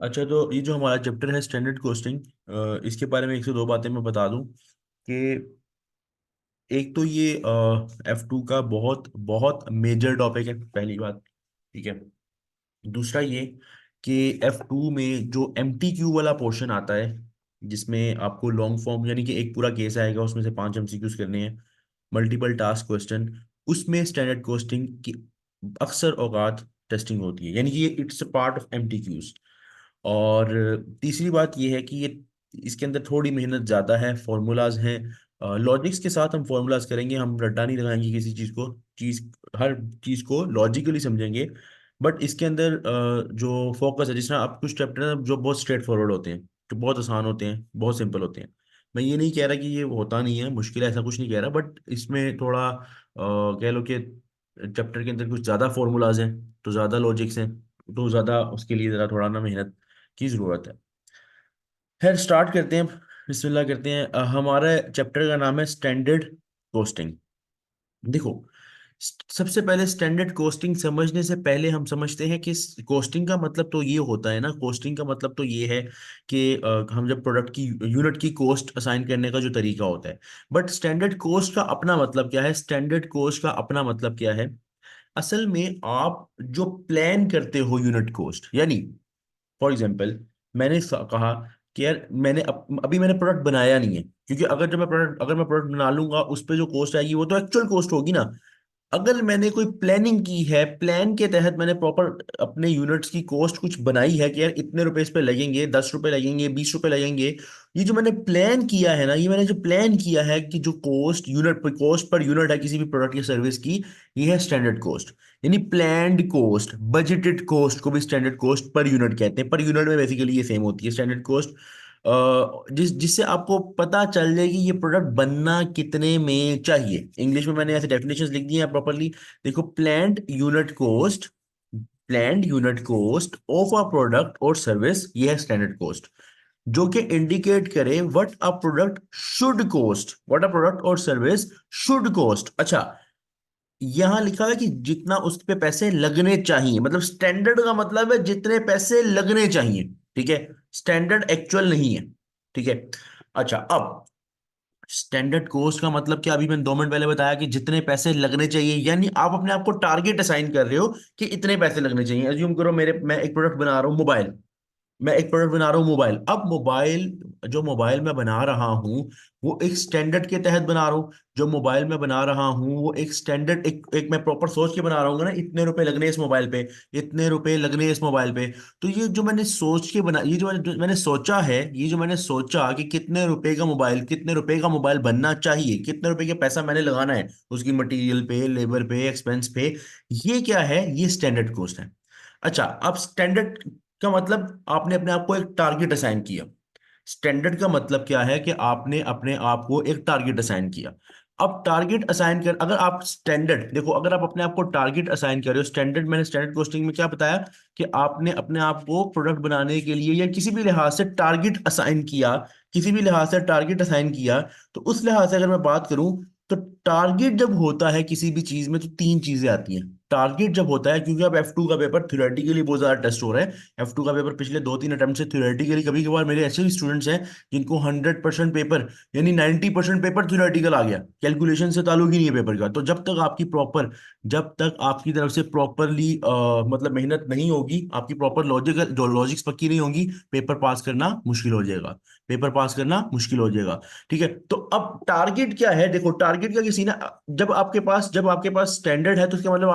अच्छा, तो ये जो हमारा चैप्टर है स्टैंडर्ड कोस्टिंग, इसके बारे में एक से दो बातें मैं बता दूं कि एक तो ये F2 का बहुत बहुत मेजर टॉपिक है, पहली बात। ठीक है। दूसरा ये कि F2 में जो MTQ वाला पोर्शन आता है, जिसमें आपको लॉन्ग फॉर्म यानी कि एक पूरा केस आएगा, उसमें से 5 MCQs करने हैं, मल्टीपल टास्क क्वेश्चन, उसमें स्टैंडर्ड कोस्टिंग की अक्सर औकात टेस्टिंग होती है, यानी कि ये it's a part of MTQs। और तीसरी बात ये है कि ये इसके अंदर थोड़ी मेहनत ज़्यादा है, फॉर्मूलाज हैं। लॉजिक्स के साथ हम फॉर्मूलाज करेंगे, हम रट्टा नहीं लगाएंगे किसी चीज़ हर चीज़ को लॉजिकली समझेंगे। बट इसके अंदर जो फोकस है, जिस तरह आप कुछ चैप्टर हैं जो बहुत स्ट्रेट फॉरवर्ड होते हैं, जो बहुत आसान होते हैं, बहुत सिंपल होते हैं। मैं ये नहीं कह रहा कि ये होता नहीं है, मुश्किल है, ऐसा कुछ नहीं कह रहा, बट इसमें थोड़ा कह लो कि चैप्टर के अंदर कुछ ज़्यादा फॉर्मूलाज हैं, तो ज़्यादा लॉजिक्स हैं, तो ज़्यादा उसके लिए ज़रा थोड़ा ना मेहनत की जरूरत है। खैर, स्टार्ट करते हैं, बिस्मिल्लाह करते हैं। हमारा चैप्टर का नाम है स्टैंडर्ड कोस्टिंग। देखो, सबसे पहले स्टैंडर्ड कोस्टिंग समझने से पहले हम समझते हैं कि कोस्टिंग का मतलब तो ये होता है ना, कोस्टिंग का मतलब तो ये है कि हम जब प्रोडक्ट की यूनिट की कॉस्ट असाइन करने का जो तरीका होता है। बट स्टैंडर्ड कॉस्ट का अपना मतलब क्या है, स्टैंडर्ड कॉस्ट का अपना मतलब क्या है? असल में आप जो प्लान करते हो यूनिट कॉस्ट, यानी फॉर एग्जाम्पल, मैंने कहा कि यार अभी मैंने प्रोडक्ट बनाया नहीं है, क्योंकि अगर मैं प्रोडक्ट बना लूंगा, उस पे जो कॉस्ट आएगी वो तो एक्चुअल कॉस्ट होगी ना। अगर मैंने कोई प्लानिंग की है, प्लान के तहत मैंने प्रॉपर अपने यूनिट्स की कॉस्ट कुछ बनाई है कि यार इतने रुपए इस पे लगेंगे, 10 रुपए लगेंगे, 20 रुपए लगेंगे, ये जो मैंने प्लान किया है ना, ये मैंने जो प्लान किया है कि जो कॉस्ट पर यूनिट है किसी भी प्रोडक्ट या सर्विस की, ये है स्टैंडर्ड कॉस्ट। यानी प्लान्ड कॉस्ट, बजटेड कॉस्ट को भी स्टैंडर्ड कॉस्ट पर यूनिट कहते हैं। पर यूनिट में बेसिकली ये सेम होती है स्टैंडर्ड कॉस्ट। जिससे आपको पता चल जाए कि ये प्रोडक्ट बनना कितने में चाहिए। इंग्लिश में मैंने ऐसे डेफिनेशंस लिख दी हैं प्रॉपरली। देखो, planned unit cost of a product और सर्विस, ये है स्टैंडर्ड कॉस्ट, जो कि इंडिकेट करे व्हाट अ प्रोडक्ट और सर्विस शुड कॉस्ट। अच्छा, यहां लिखा है कि जितना उस पे पैसे लगने चाहिए, मतलब स्टैंडर्ड का मतलब है जितने पैसे लगने चाहिए। ठीक है। स्टैंडर्ड एक्चुअल नहीं है। ठीक है। अच्छा, अब स्टैंडर्ड कॉस्ट का मतलब क्या, अभी मैंने 2 मिनट पहले बताया कि जितने पैसे लगने चाहिए, यानी आप अपने आप को टारगेट असाइन कर रहे हो कि इतने पैसे लगने चाहिए। अज्यूम करो मैं एक प्रोडक्ट बना रहा हूँ, मोबाइल। मैं एक प्रोडक्ट बना रहा हूँ, मोबाइल। अब जो मोबाइल मैं बना रहा हूँ, वो एक स्टैंडर्ड के तहत बना रहा हूँ। जो मोबाइल मैं बना रहा हूँ वो एक स्टैंडर्ड, एक मैं प्रॉपर सोच के बना रहा हूँ ना, इतने रुपए लगने इस मोबाइल पे, इतने रुपए लगने इस मोबाइल पे। तो ये जो मैंने सोच के बना, जो मैंने सोचा है, ये जो मैंने सोचा कि कितने रुपए का मोबाइल बनना चाहिए, कितने रुपए का पैसा मैंने लगाना है उसकी मटेरियल पे, लेबर पे, एक्सपेंस पे, ये क्या है? ये स्टैंडर्ड कॉस्ट है। अच्छा, अब स्टैंडर्ड का मतलब आपने अपने आप को एक टारगेट असाइन किया। स्टैंडर्ड का मतलब क्या है कि आपने अपने आप को एक टारगेट असाइन किया। अब टारगेट असाइन कर, अगर आप स्टैंडर्ड देखो, अगर आप अपने आप को टारगेट असाइन कर रहे हो, मैंने स्टैंडर्ड कोस्टिंग में क्या बताया कि आपने अपने आप को प्रोडक्ट बनाने के लिए या किसी भी लिहाज से टारगेट असाइन किया, किसी भी लिहाज से टारगेट असाइन किया। तो उस लिहाज से अगर मैं बात करूं, तो टारगेट जब होता है किसी भी चीज में, तो तीन चीजें आती हैं। टारगेट जब होता है, क्योंकि अब F2 का पेपर थ्योरेटिकली बहुत ज्यादा टेस्ट हो रहा है। F2 का पेपर पिछले 2-3 अटेम्प्ट से थ्योरेटिकली, कभी कभार मेरे ऐसे भी स्टूडेंट्स हैं जिनको 100% पेपर, यानी 90% पेपर थ्योरेटिकल आ गया, कैलकुलेशन से ताल्लुक ही नहीं है पेपर का। तो जब तक आपकी तरफ से प्रॉपरली मतलब मेहनत नहीं होगी, आपकी प्रॉपर लॉजिक्स पक्की नहीं होगी, पेपर पास करना मुश्किल हो जाएगा। पेपर पास करना मुश्किल हो जाएगा। ठीक है। तो अब टारगेट क्या है? देखो, टारगेट का किसी ना, जब आपके पास स्टैंडर्ड है, तो उसका मतलब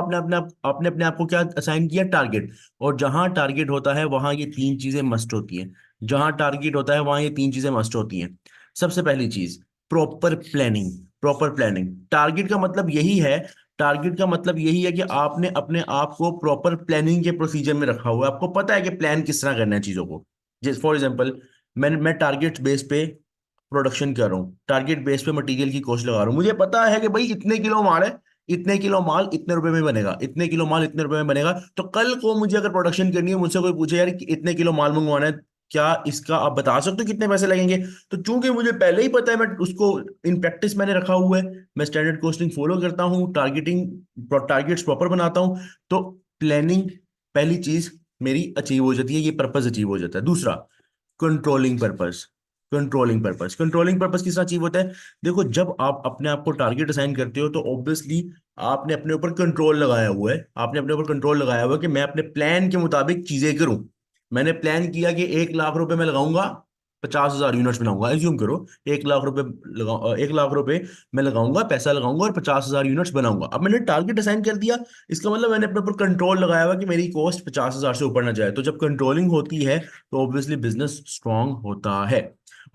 आपने अपने आप को क्या असाइन किया? टारगेट। और जहां टारगेट होता है वहां ये तीन चीजें मस्ट होती हैं। जहां टारगेट होता है वहां ये तीन चीजें मस्ट होती हैं। सबसे पहली चीज, proper planning. Proper planning, target का मतलब यही है कि आपने अपने आप को प्रॉपर प्लानिंग के प्रोसीजर में रखा हुआ है। आपको पता है कि प्लान किस तरह करना है चीजों को। जैसे फॉर एग्जांपल, मैं टारगेट बेस पे प्रोडक्शन कर रहा हूँ, टारगेट बेस पे मटेरियल की कॉस्ट लगा रहा हूँ। मुझे पता है कि भाई इतने किलो माल है, इतने किलो माल इतने रुपए में बनेगा, इतने किलो माल इतने रुपए में बनेगा। तो कल को मुझे अगर प्रोडक्शन करनी है, मुझसे कोई पूछे यार कि इतने किलो माल मंगवाना है, क्या इसका आप बता सकते हो कितने पैसे लगेंगे? तो चूंकि मुझे पहले ही पता है, मैं उसको इन प्रैक्टिस मैंने रखा हुआ है, मैं स्टैंडर्ड कॉस्टिंग फॉलो करता हूँ, टारगेट्स प्रॉपर बनाता हूँ। तो प्लानिंग पहली चीज, मेरी अचीव हो जाती है, ये पर्पस अचीव हो जाता है। दूसरा, कंट्रोलिंग पर्पस। कंट्रोलिंग पर्पस किस अचीव होता है? देखो, जब आप अपने आप को टारगेट असाइन करते हो तो ऑब्वियसली आपने अपने ऊपर कंट्रोल लगाया हुआ है, आपने अपने ऊपर कंट्रोल लगाया हुआ है कि मैं अपने प्लान के मुताबिक चीजें करूं। मैंने प्लान किया कि 1 लाख रुपए मैं लगाऊंगा, 50,000 यूनिट्स बनाऊंगा, एज्यूम करो। 1 लाख रुपए लगा, 1 लाख रुपए मैं लगाऊंगा, पैसा लगाऊंगा और 50,000 यूनिट्स बनाऊंगा। अब मैंने टारगेट असाइन कर दिया, इसका मतलब मैंने अपने ऊपर कंट्रोल लगाया हुआ कि मेरी कॉस्ट 50,000 से ऊपर ना जाए। तो जब कंट्रोलिंग होती है तो ऑब्वियसली बिजनेस स्ट्रांग होता है।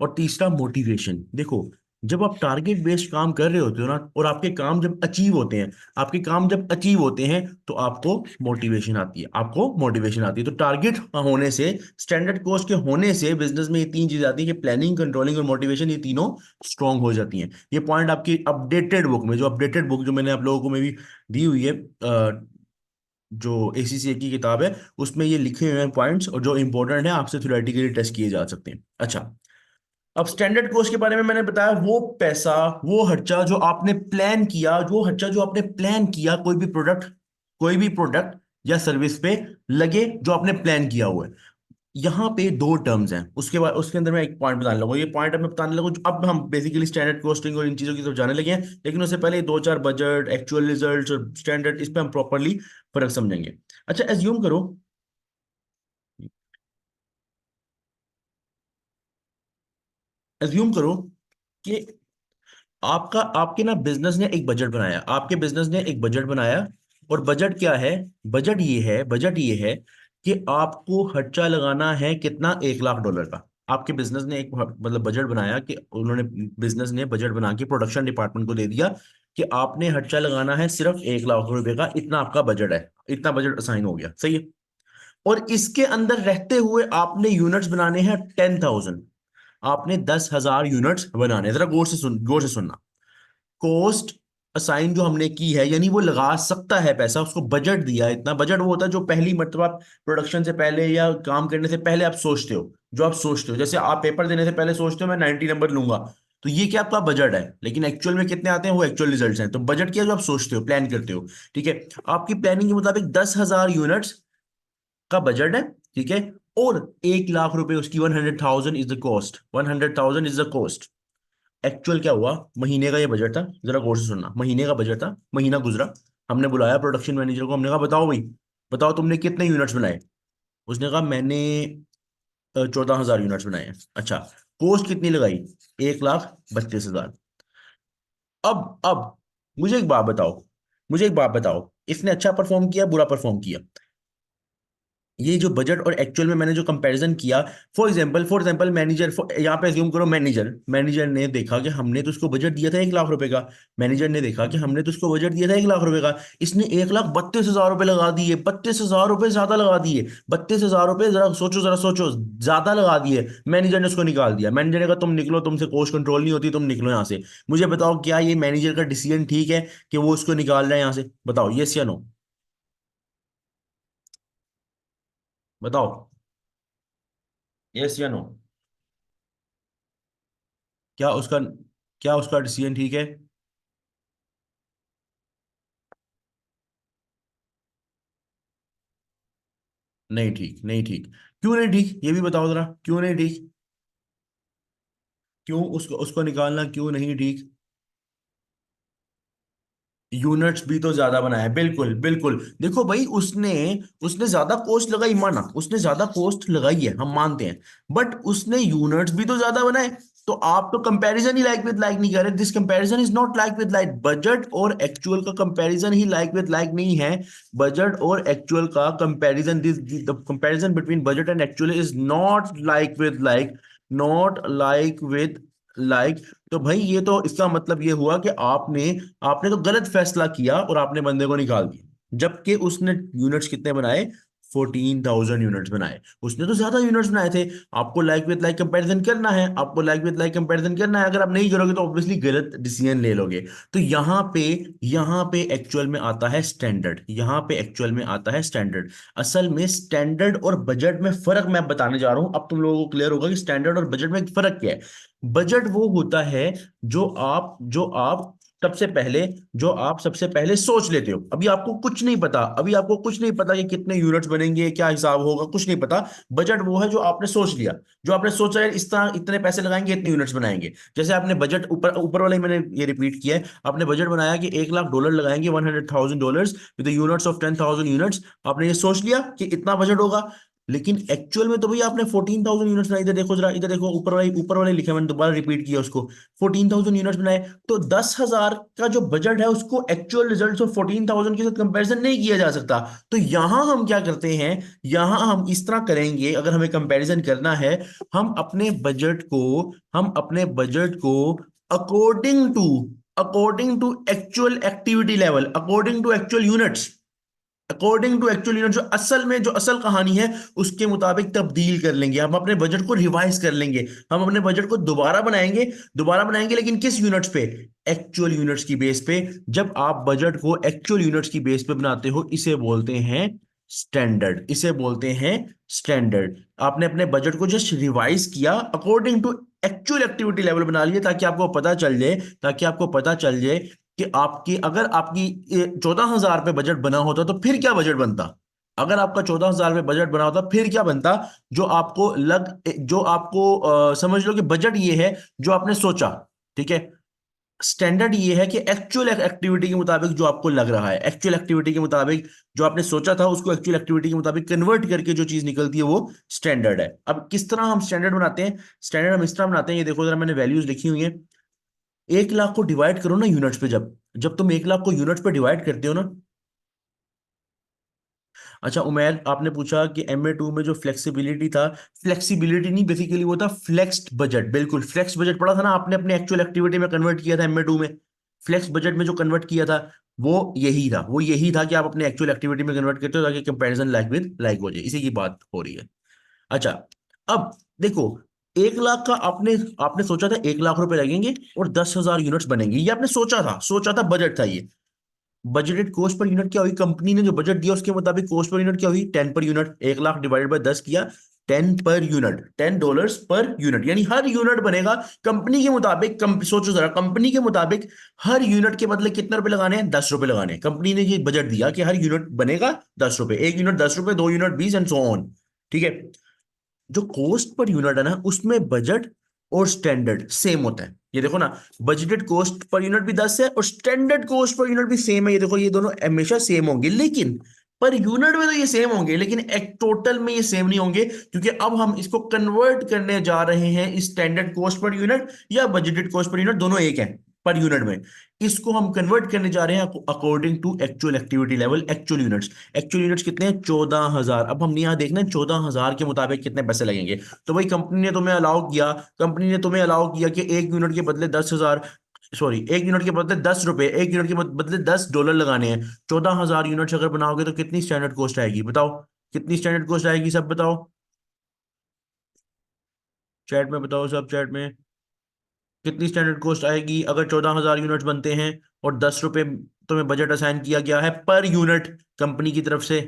और तीसरा, मोटिवेशन। देखो, जब आप टारगेट बेस्ड काम कर रहे होते हो ना, और आपके काम जब अचीव होते हैं, आपके काम जब अचीव होते हैं तो आपको मोटिवेशन आती है, आपको मोटिवेशन आती है। तो टारगेट होने से, स्टैंडर्ड कॉस्ट के होने से बिजनेस में ये तीन चीजें आती है कि प्लानिंग, कंट्रोलिंग और मोटिवेशन, ये तीनों स्ट्रांग हो जाती हैं। ये पॉइंट आपकी अपडेटेड बुक में, जो अपडेटेड बुक जो मैंने आप लोगों को में भी दी हुई है, जो ACCA की किताब है, उसमें ये लिखे हुए हैं पॉइंट्स, और जो इंपॉर्टेंट है आपसे थ्योरेटिकली टेस्ट किए जा सकते हैं। अच्छा, अब स्टैंडर्ड कॉस्ट के बारे में मैंने बताया, वो पैसा, वो खर्चा जो आपने प्लान किया, जो खर्चा जो आपने प्लान किया, कोई भी प्रोडक्ट या सर्विस पे लगे जो आपने प्लान किया हुआ है। यहाँ पे दो टर्म्स हैं, उसके बाद उसके अंदर मैं एक पॉइंट बताने लगूँ, ये पॉइंट अब मैं बताने लगूँ। अब हम बेसिकली स्टैंडर्ड कॉस्टिंग और इन चीजों की तरफ जाने लगे हैं, लेकिन उससे पहले दो चार बजट, एक्चुअल रिजल्ट्स और स्टैंडर्ड, इस पे हम प्रॉपरली फर्क समझेंगे। अच्छा, एज्यूम करो कि आपका आपके ना बिजनेस ने एक बजट बनाया, आपके बिजनेस ने एक बजट बनाया। और बजट क्या है? बजट ये है कि आपको खर्चा लगाना है कितना, 1 लाख डॉलर का। आपके बिजनेस ने एक मतलब बजट बनाया, कि उन्होंने, बिजनेस ने बजट बना के प्रोडक्शन डिपार्टमेंट को दे दिया कि आपने खर्चा लगाना है सिर्फ 1 लाख रुपए का, इतना आपका बजट है, इतना बजट असाइन हो गया, सही है। और इसके अंदर रहते हुए आपने यूनिट्स बनाने हैं 10,000, आपने 10,000 यूनिट्स बनाने हैं। जरा गौर से सुनना। कॉस्ट असाइन जो हमने की है, यानी वो लगा सकता है पैसा, उसको बजट दिया है इतना। बजट वो होता है जो पहली मतलब आप प्रोडक्शन से पहले या काम करने से पहले आप सोचते हो, जो आप सोचते हो, जैसे आप पेपर देने से पहले सोचते हो मैं 90 नंबर लूंगा, तो ये क्या आपका बजट है। लेकिन एक्चुअल में कितने आते हैं वो एक्चुअल रिजल्ट्स हैं। तो बजट क्या है? जो आप सोचते हो, प्लान करते हो, ठीक है। आपकी प्लानिंग के मुताबिक 10,000 यूनिट्स का बजट है, ठीक है। और 1 लाख रुपए उसकी, 100,000 is the cost, 100,000 is the cost. Actual क्या हुआ? महीने का ये बजट था, जरा गौर से सुनना। महीने का बजट था, महीना गुजरा, हमने बुलाया प्रोडक्शन मैनेजर को, हमने कहा बताओ भाई, बताओ तुमने कितने यूनिट्स बनाए। उसने कहा मैंने 14,000 यूनिट्स बनाए हैं। अच्छा, कॉस्ट कितनी लगाई? 1,32,000। अब मुझे एक बात बताओ, इसने अच्छा परफॉर्म किया, बुरा परफॉर्म किया? ये जो बजट और एक्चुअल में मैंने जो कंपैरिजन किया, फॉर एग्जांपल मैनेजर, यहाँ पे अज्यूम करो, मैनेजर ने देखा कि हमने तो उसको बजट दिया था 1 लाख रुपए का। मैनेजर ने देखा कि हमने तो उसको बजट दिया था 1 लाख रुपए का, इसने 1,32,000 रुपए लगा दिए, 32,000 रुपए ज्यादा लगा दिए, 32,000 रुपए, जरा सोचो, ज्यादा लगा दिए। मैनेजर ने उसको निकाल दिया, मैनेजर ने कहा तुम निकलो, तुमसे कॉस्ट कंट्रोल नहीं होती, तुम निकलो यहाँ से। मुझे बताओ, क्या ये मैनेजर का डिसीजन ठीक है कि वो उसको निकाल रहा है यहाँ से? बताओ, यस या नो, बताओ, यस या नो। क्या उसका क्या उसका डिसीजन ठीक है? नहीं ठीक, नहीं ठीक। क्यों नहीं ठीक, ये भी बताओ जरा, क्यों नहीं ठीक? क्यों उसको उसको निकालना क्यों नहीं ठीक? यूनिट्स भी तो ज्यादा बनाया, बिल्कुल बिल्कुल। देखो भाई, उसने उसने ज्यादा कॉस्ट लगाई, माना उसने ज्यादा कॉस्ट लगाई है, हम मानते हैं, बट उसने यूनिट्स भी तो ज्यादा बनाए। तो आप तो comparison he like with like नहीं कर रहे। This comparison is not like with like. Budget और एक्चुअल का comparison he like with like नहीं है। बजट और एक्चुअल का comparison, this the comparison between budget and actual is not like with like, not like with like. तो भाई, ये तो इसका मतलब ये हुआ कि आपने आपने तो गलत फैसला किया और आपने बंदे को निकाल दिया। जबकि उसने यूनिट्स कितने बनाए? 14,000 यूनिट्स बनाए। उसने तो ज्यादा यूनिट्स बनाए थे। आपको लाइक विद लाइक कंपैरिजन करना है, आपको लाइक विद लाइक कंपैरिजन करना है। अगर आप नहीं करोगे तो ऑब्वियसली गलत डिसीजन ले लोगे। तो यहाँ पे एक्चुअल में आता है स्टैंडर्ड, यहाँ पे एक्चुअल में आता है स्टैंडर्ड। असल में स्टैंडर्ड और बजट में फर्क मैं बताने जा रहा हूं। अब तुम लोगों को क्लियर होगा कि स्टैंडर्ड और बजट में फर्क क्या है। बजट वो होता है जो आप सबसे पहले जो आप सबसे पहले सोच लेते हो, अभी आपको कुछ नहीं पता, अभी आपको कुछ नहीं पता कि कितने यूनिट्स बनेंगे, क्या हिसाब होगा, कुछ नहीं पता। बजट वो है जो आपने सोच लिया, जो आपने सोचा है इस तरह इतने पैसे लगाएंगे, इतने यूनिट्स बनाएंगे। जैसे आपने बजट ऊपर ऊपर वाले ही मैंने ये रिपीट किया है, आपने बजट बनाया कि $1 लाख लगाएंगे, $100,000 विद यूनिट्स ऑफ 10,000 यूनिट्स। आपने ये सोच लिया कि इतना बजट होगा, लेकिन एक्चुअल में तो भैया आपने 14,000 यूनिट्स बनाए। इधर देखो जरा, इधर देखो, ऊपर वाले लिखे, मैंने दोबारा रिपीट किया उसको। 14,000 यूनिट्स बनाए, तो 10,000 का जो बजट है उसको एक्चुअल रिजल्ट ऑफ 14,000 के साथ कंपैरिजन नहीं किया जा सकता। तो यहां हम क्या करते हैं, यहां हम इस तरह करेंगे, अगर हमें कंपैरिजन करना है, हम अपने बजट को हम अपने बजट को according to according to actual activity level, according to actual units, according to actual unit, जो असल में जो असल कहानी है उसके मुताबिक तब्दील कर लेंगे। हम अपने बजट को रिवाइज कर लेंगे, हम अपने बजट को दोबारा बनाएंगे, लेकिन किस यूनिट्स पे? एक्चुअल यूनिट्स की बेस पे। जब आप बजट को एक्चुअल यूनिट्स की बेस पे बनाते हो, इसे बोलते हैं स्टैंडर्ड, इसे बोलते हैं स्टैंडर्ड। आपने अपने बजट को जस्ट रिवाइज किया, according to actual activity level बना लिए, ताकि आपको पता चल जाए कि आपकी, अगर आपकी 14,000 पे बजट बना होता तो फिर क्या बजट बनता। अगर आपका 14,000 पे बजट बना होता फिर क्या बनता। जो आपको समझ लो कि बजट ये है जो आपने सोचा, ठीक है। स्टैंडर्ड ये है कि एक्चुअल एक्टिविटी के मुताबिक जो आपको लग रहा है, एक्चुअल एक्टिविटी के मुताबिक जो आपने सोचा था उसको एक्चुअल एक्टिविटी के मुताबिक कन्वर्ट करके जो चीज निकलती है वो स्टैंडर्ड है। अब किस तरह हम स्टैंडर्ड बनाते हैं? स्टैंडर्ड हम इस तरह बनाते हैं, ये देखो जरा, मैंने वैल्यूज लिखी हुई है। 1 लाख को डिवाइड करो ना यूनिट्स पे, जब जब तुम 1 लाख को यूनिट्स पे डिवाइड करते हो ना। अच्छा उमैर, आपने पूछा कि MA2 में जो फ्लेक्सिबिलिटी था, फ्लेक्सिबिलिटी नहीं, बेसिकली वो था फ्लेक्स्ड बजट। बिल्कुल फ्लेक्स बजट पढ़ा था ना आपने, अपने एक्चुअल एक्टिविटी में कन्वर्ट किया था MA2 में। फ्लेक्स बजट में जो कन्वर्ट किया था वो यही था कि आप अपने एक्चुअल एक्टिविटी में कन्वर्ट करते हो ताकि कंपैरिजन लाइक विद लाइक हो जाए, इसी की बात हो रही है। अच्छा, अब देखो, 1 लाख का आपने आपने सोचा था 1 लाख रुपए लगेंगे और 10,000 यूनिट्स बनेंगे, ये आपने सोचा था, बजट था ये। बजटेड कॉस्ट पर यूनिट क्या हुई? कंपनी ने जो बजट दिया उसके मुताबिक कॉस्ट पर यूनिट क्या हुई? 10 per unit. 1 lakh divided by 10 किया, 10 पर यूनिट, $10 पर यूनिट, यानी हर यूनिट बनेगा कंपनी के मुताबिक। सोचो जरा, कंपनी के मुताबिक हर यूनिट के बदले कितने रुपए लगाने हैं? 10 रुपए लगाने हैं। कंपनी ने ये बजट दिया कि हर यूनिट बनेगा 10 रुपए, 1 यूनिट 10 रुपए, 2 यूनिट 20 एंड सो ऑन। ठीक है। जो कॉस्ट पर यूनिट है ना, उसमें बजट और स्टैंडर्ड सेम होता है। ये देखो ना, बजटेड कॉस्ट पर यूनिट भी 10 है और स्टैंडर्ड कॉस्ट पर यूनिट भी सेम है। ये देखो, ये दोनों हमेशा सेम होंगे, लेकिन पर यूनिट में तो ये सेम होंगे, लेकिन एक टोटल में ये सेम नहीं होंगे, क्योंकि अब हम इसको कन्वर्ट करने जा रहे हैं स्टैंडर्ड कॉस्ट पर यूनिट या बजटेड कॉस्ट पर यूनिट, दोनों एक है पर यूनिट में। इसको हम कन्वर्ट करने जा रहे हैं according to actual activity level, actual units कितने हैं? 14,000। अब हमने यहाँ देखना है 14,000 के मुताबिक कितने पैसे लगेंगे। तो भाई कंपनी ने तुम्हें अलाउ किया कि एक यूनिट के बदले 10,000, सॉरी, एक यूनिट के बदले 10 रुपए, एक यूनिट के बदले $10 लगाने हैं। 14,000 यूनिट्स अगर बनाओगे तो कितनी स्टैंडर्ड कॉस्ट आएगी बताओ? कितनी स्टैंडर्ड कॉस्ट आएगी, सब बताओ, चैट में बताओ, सब चैट में। कितनी स्टैंडर्ड कॉस्ट आएगी अगर 14,000 यूनिट्स बनते हैं और 10 रुपए तुम्हें बजट असाइन किया गया है पर यूनिट कंपनी की तरफ से?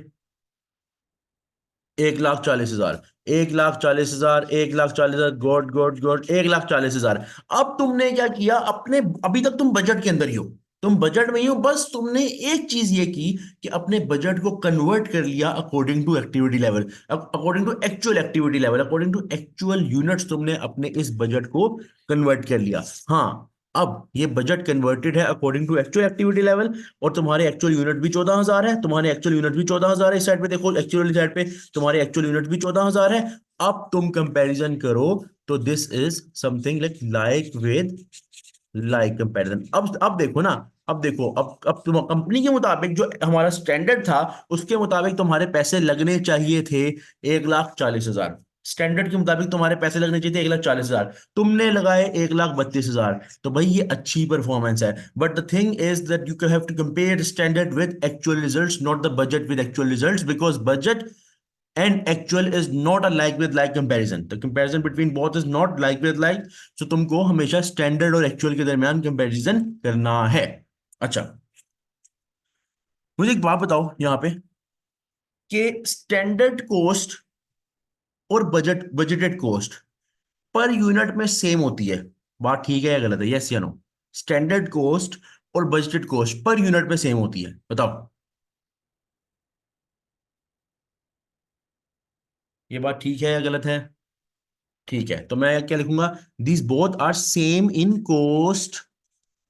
1,40,000, 1,40,000, 1,40,000, गॉड गॉड गॉड, 1,40,000। अब तुमने क्या किया अपने, अभी तक तुम बजट के अंदर ही हो, तुम बजट में ही हो, बस तुमने एक चीज ये की कि अपने बजट को कन्वर्ट कर लिया according to activity level, according to actual activity level, according to actual units, तुमने अपने इस बजट को कन्वर्ट कर लिया। हाँ, अब ये बजट कन्वर्टेड है according to actual activity level, और तुम्हारे एक्चुअल यूनिट भी 14,000 है, तुम्हारे एक्चुअल यूनिट भी 14,000 है। इस साइड पे देखो, एक्चुअल साइड पे तुम्हारे एक्चुअल यूनिट भी 14,000 है। अब तुम कंपैरिजन करो तो this is something like with like comparison. अब देखो ना, अब देखो, अब तुम कंपनी के मुताबिक जो हमारा स्टैंडर्ड था उसके मुताबिक तुम्हारे पैसे लगने चाहिए थे 1,40,000। स्टैंडर्ड के मुताबिक तुम्हारे पैसे लगने चाहिए थे 1,40,000, तुमने लगाए 1,32,000। तो भाई ये अच्छी परफॉर्मेंस है, but the thing is that you have to compare standard with actual results, not the budget with actual results, because budget and actual is not a like with like comparison. The comparison between both is not like with like. So तुमको हमेशा standard और actual के दरमियान comparison करना है। अच्छा, मुझे एक बात बताओ यहाँ पे कि स्टैंडर्ड कॉस्ट और बजटेड कॉस्ट पर यूनिट में सेम होती है, बात ठीक है या गलत है? यस या नो? स्टैंडर्ड कॉस्ट और बजटेड कॉस्ट पर यूनिट में सेम होती है, बताओ। ये बात ठीक है या गलत है? ठीक है, तो मैं क्या लिखूंगा, this both are same in cost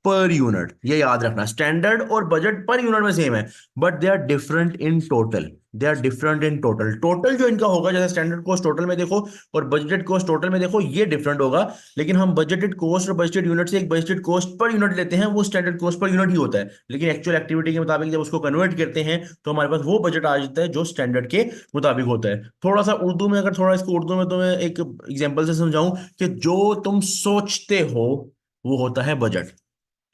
per unit. ये याद रखना, स्टैंडर्ड और बजट पर यूनिट में सेम है, but they are different in total. They are different in total. Total जो इनका होगा, जैसे स्टैंडर्ड कॉस्ट टोटल में देखो और बजटेड कॉस्ट टोटल में देखो, ये डिफरेंट होगा। लेकिन हम बजटेड कॉस्ट और बजटेड यूनिट से एक बजटेड कॉस्ट पर यूनिट लेते हैं, वो स्टैंडर्ड कॉस्ट पर यूनिट ही होता है। लेकिन एक्चुअल एक्टिविटी के मुताबिक जब उसको कन्वर्ट करते हैं तो हमारे पास वो बजट आ जाता है जो स्टैंडर्ड के मुताबिक होता है। थोड़ा सा उर्दू में, अगर थोड़ा इसको उर्दू में तो मैं एक एग्जांपल से समझाऊं, कि जो तुम सोचते हो वो होता है बजट।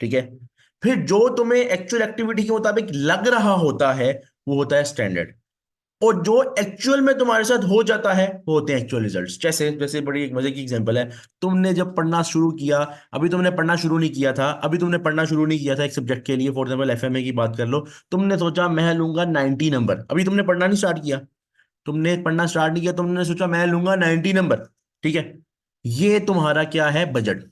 ठीक है। फिर जो तुम्हें एक्चुअल एक्टिविटी के मुताबिक लग रहा होता है वो होता है स्टैंडर्ड। और जो एक्चुअल में तुम्हारे साथ हो जाता है वो होते हैं एक्चुअल रिजल्ट्स। जैसे जैसे बड़ी एक मजे की एग्जांपल है, तुमने जब पढ़ना शुरू किया, अभी तुमने पढ़ना शुरू नहीं किया था, अभी तुमने पढ़ना शुरू नहीं किया था एक सब्जेक्ट के लिए, फॉर एग्जाम्पल एफएमए की बात कर लो, तुमने सोचा मैं लूंगा 90 नंबर, अभी तुमने पढ़ना नहीं स्टार्ट किया, तुमने पढ़ना स्टार्ट नहीं किया, तुमने सोचा मैं लूंगा 90 नंबर। ठीक है। ये तुम्हारा क्या है, बजट।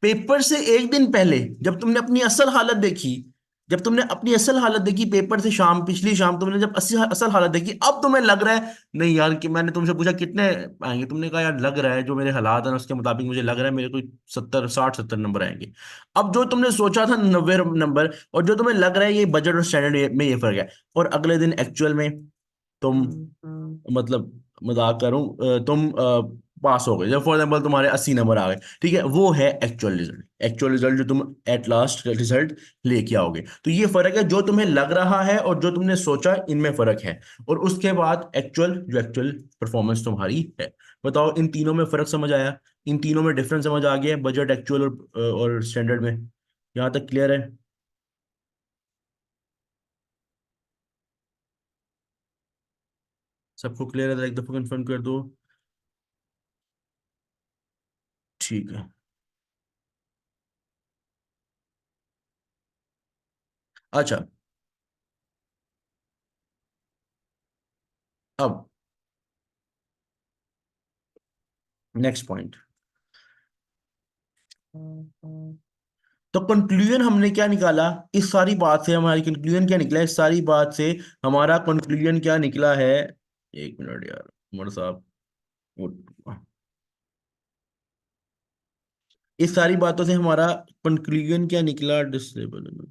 पेपर से एक दिन पहले जब तुमने अपनी असल हालत देखी, जब तुमने अपनी असल हालत देखी पेपर से शाम, पिछली शाम तुमने जब असल असल हालत देखी, अब तुम्हें लग रहा है नहीं यार, कि मैंने तुमसे पूछा कितने आएंगे, तुमने कहा यार लग रहा है जो मेरे हालात हैं उसके मुताबिक मुझे लग रहा है मेरे को 70 60 70 नंबर आएंगे। अब जो तुमने सोचा था 90 नंबर, और जो तुम्हें लग रहा है ये बजट और स्टैंडर्ड में ये फर्क है। और अगले दिन एक्चुअल में तुम, मतलब मजाक करूं, तुम पास हो गए, जब फॉर एग्जाम्पल तुम्हारे 80 नंबर आ गए, ठीक है, वो है एक्चुअल रिजल्ट। एक्चुअल रिजल्ट जो तुम एट लास्ट रिजल्ट लेके आओगे। तो ये फर्क है, जो तुम्हें लग रहा है और जो तुमने सोचा, इनमें फर्क है। और उसके बाद एक्चुअल, जो एक्चुअल परफॉर्मेंस तुम्हारी है। बताओ, इन तीनों में फर्क समझ आया? इन तीनों में डिफरेंस समझ आ गया, बजट, एक्चुअल और स्टैंडर्ड में? यहां तक क्लियर है? सबको क्लियर है तो एक दफा कंफर्म कर दो। ठीक है। अच्छा, अब नेक्स्ट पॉइंट। तो कंक्लूजन हमने क्या निकाला इस सारी बात से? हमारी कंक्लूजन क्या निकला इस सारी बात से? हमारा कंक्लूजन क्या निकला है? एक मिनट यार, उमर साहब, वो- इस सारी बातों से हमारा कंक्लूजन क्या निकला? डिसेबल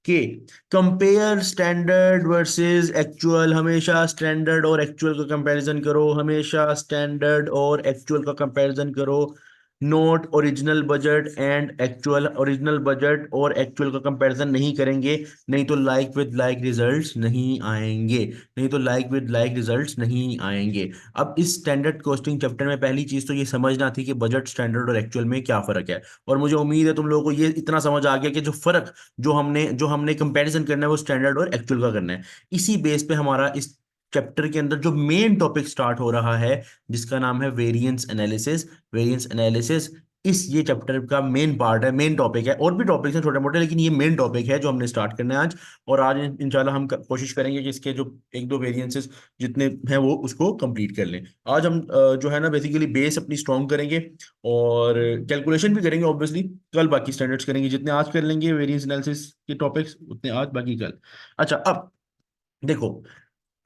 के कंपेयर स्टैंडर्ड वर्सेस एक्चुअल। हमेशा स्टैंडर्ड और एक्चुअल का कंपैरिजन करो, हमेशा स्टैंडर्ड और एक्चुअल का कंपैरिजन करो। Note original budget and actual, original budget और एक्चुअल का कंपैरिजन नहीं करेंगे, नहीं तो लाइक विद लाइक रिजल्ट्स नहीं आएंगे, नहीं तो लाइक विद लाइक रिजल्ट्स नहीं आएंगे। अब इस स्टैंडर्ड कॉस्टिंग चैप्टर में पहली चीज तो ये समझना थी कि बजट, स्टैंडर्ड और एक्चुअल में क्या फर्क है। और मुझे उम्मीद है तुम लोगों को ये इतना समझ आ गया कि जो फर्क, जो हमने कंपैरिजन करना है वो स्टैंडर्ड और एक्चुअल का करना है। इसी बेस पे हमारा इस चैप्टर के अंदर जो मेन टॉपिक स्टार्ट हो रहा है, जिसका नाम है वेरिएंस एनालिसिस। वेरिएंस एनालिसिस इस ये चैप्टर का मेन पार्ट है, मेन टॉपिक है। और भी टॉपिक्स हैं छोटे मोटे, लेकिन ये मेन टॉपिक है जो हमने स्टार्ट करना है आज। और आज इंशाल्लाह हम कोशिश करेंगे कि इसके जो एक दो वेरिएंसेस जितने हैं वो उसको कंप्लीट कर लें। आज हम जो है ना बेसिकली बेस अपनी स्ट्रॉन्ग करेंगे, और कैलकुलेशन भी करेंगे ऑब्वियसली। कल बाकी स्टैंडर्ड्स करेंगे, जितने आज कर लेंगे वेरिएंस एनालिसिस के टॉपिक्स उतने आज, बाकी कल। अच्छा, अब देखो,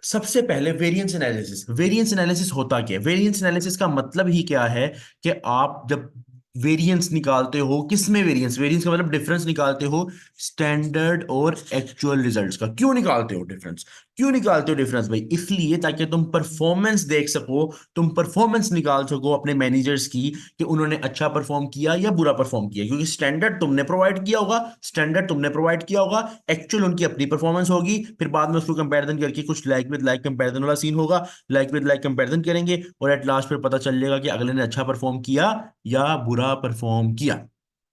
सबसे पहले वेरिएंस एनालिसिस। वेरिएंस एनालिसिस होता क्या है? वेरिएंस एनालिसिस का मतलब ही क्या है कि आप जब वेरिएंस निकालते हो, किसमें वेरिएंस, वेरिएंस का मतलब डिफरेंस निकालते हो स्टैंडर्ड और एक्चुअल रिजल्ट्स का। क्यों निकालते हो डिफरेंस? क्यों निकालते हो डिफरेंस भाई? इसलिए ताकि तुम परफॉर्मेंस देख सको, तुम परफॉर्मेंस निकाल सको अपने मैनेजर्स की, कि उन्होंने अच्छा परफॉर्म किया या बुरा परफॉर्म किया। क्योंकि स्टैंडर्ड तुमने प्रोवाइड किया होगा, स्टैंडर्ड तुमने प्रोवाइड किया होगा, एक्चुअल उनकी अपनी परफॉर्मेंस होगी, फिर बाद में उसको कंपैरिजन करके कुछ लाइक विद लाइक कंपैरिजन वाला सीन होगा, लाइक विद लाइक कंपैरिजन करेंगे, और एट लास्ट फिर पता चल जाएगा कि अगले ने अच्छा परफॉर्म किया या बुरा परफॉर्म किया।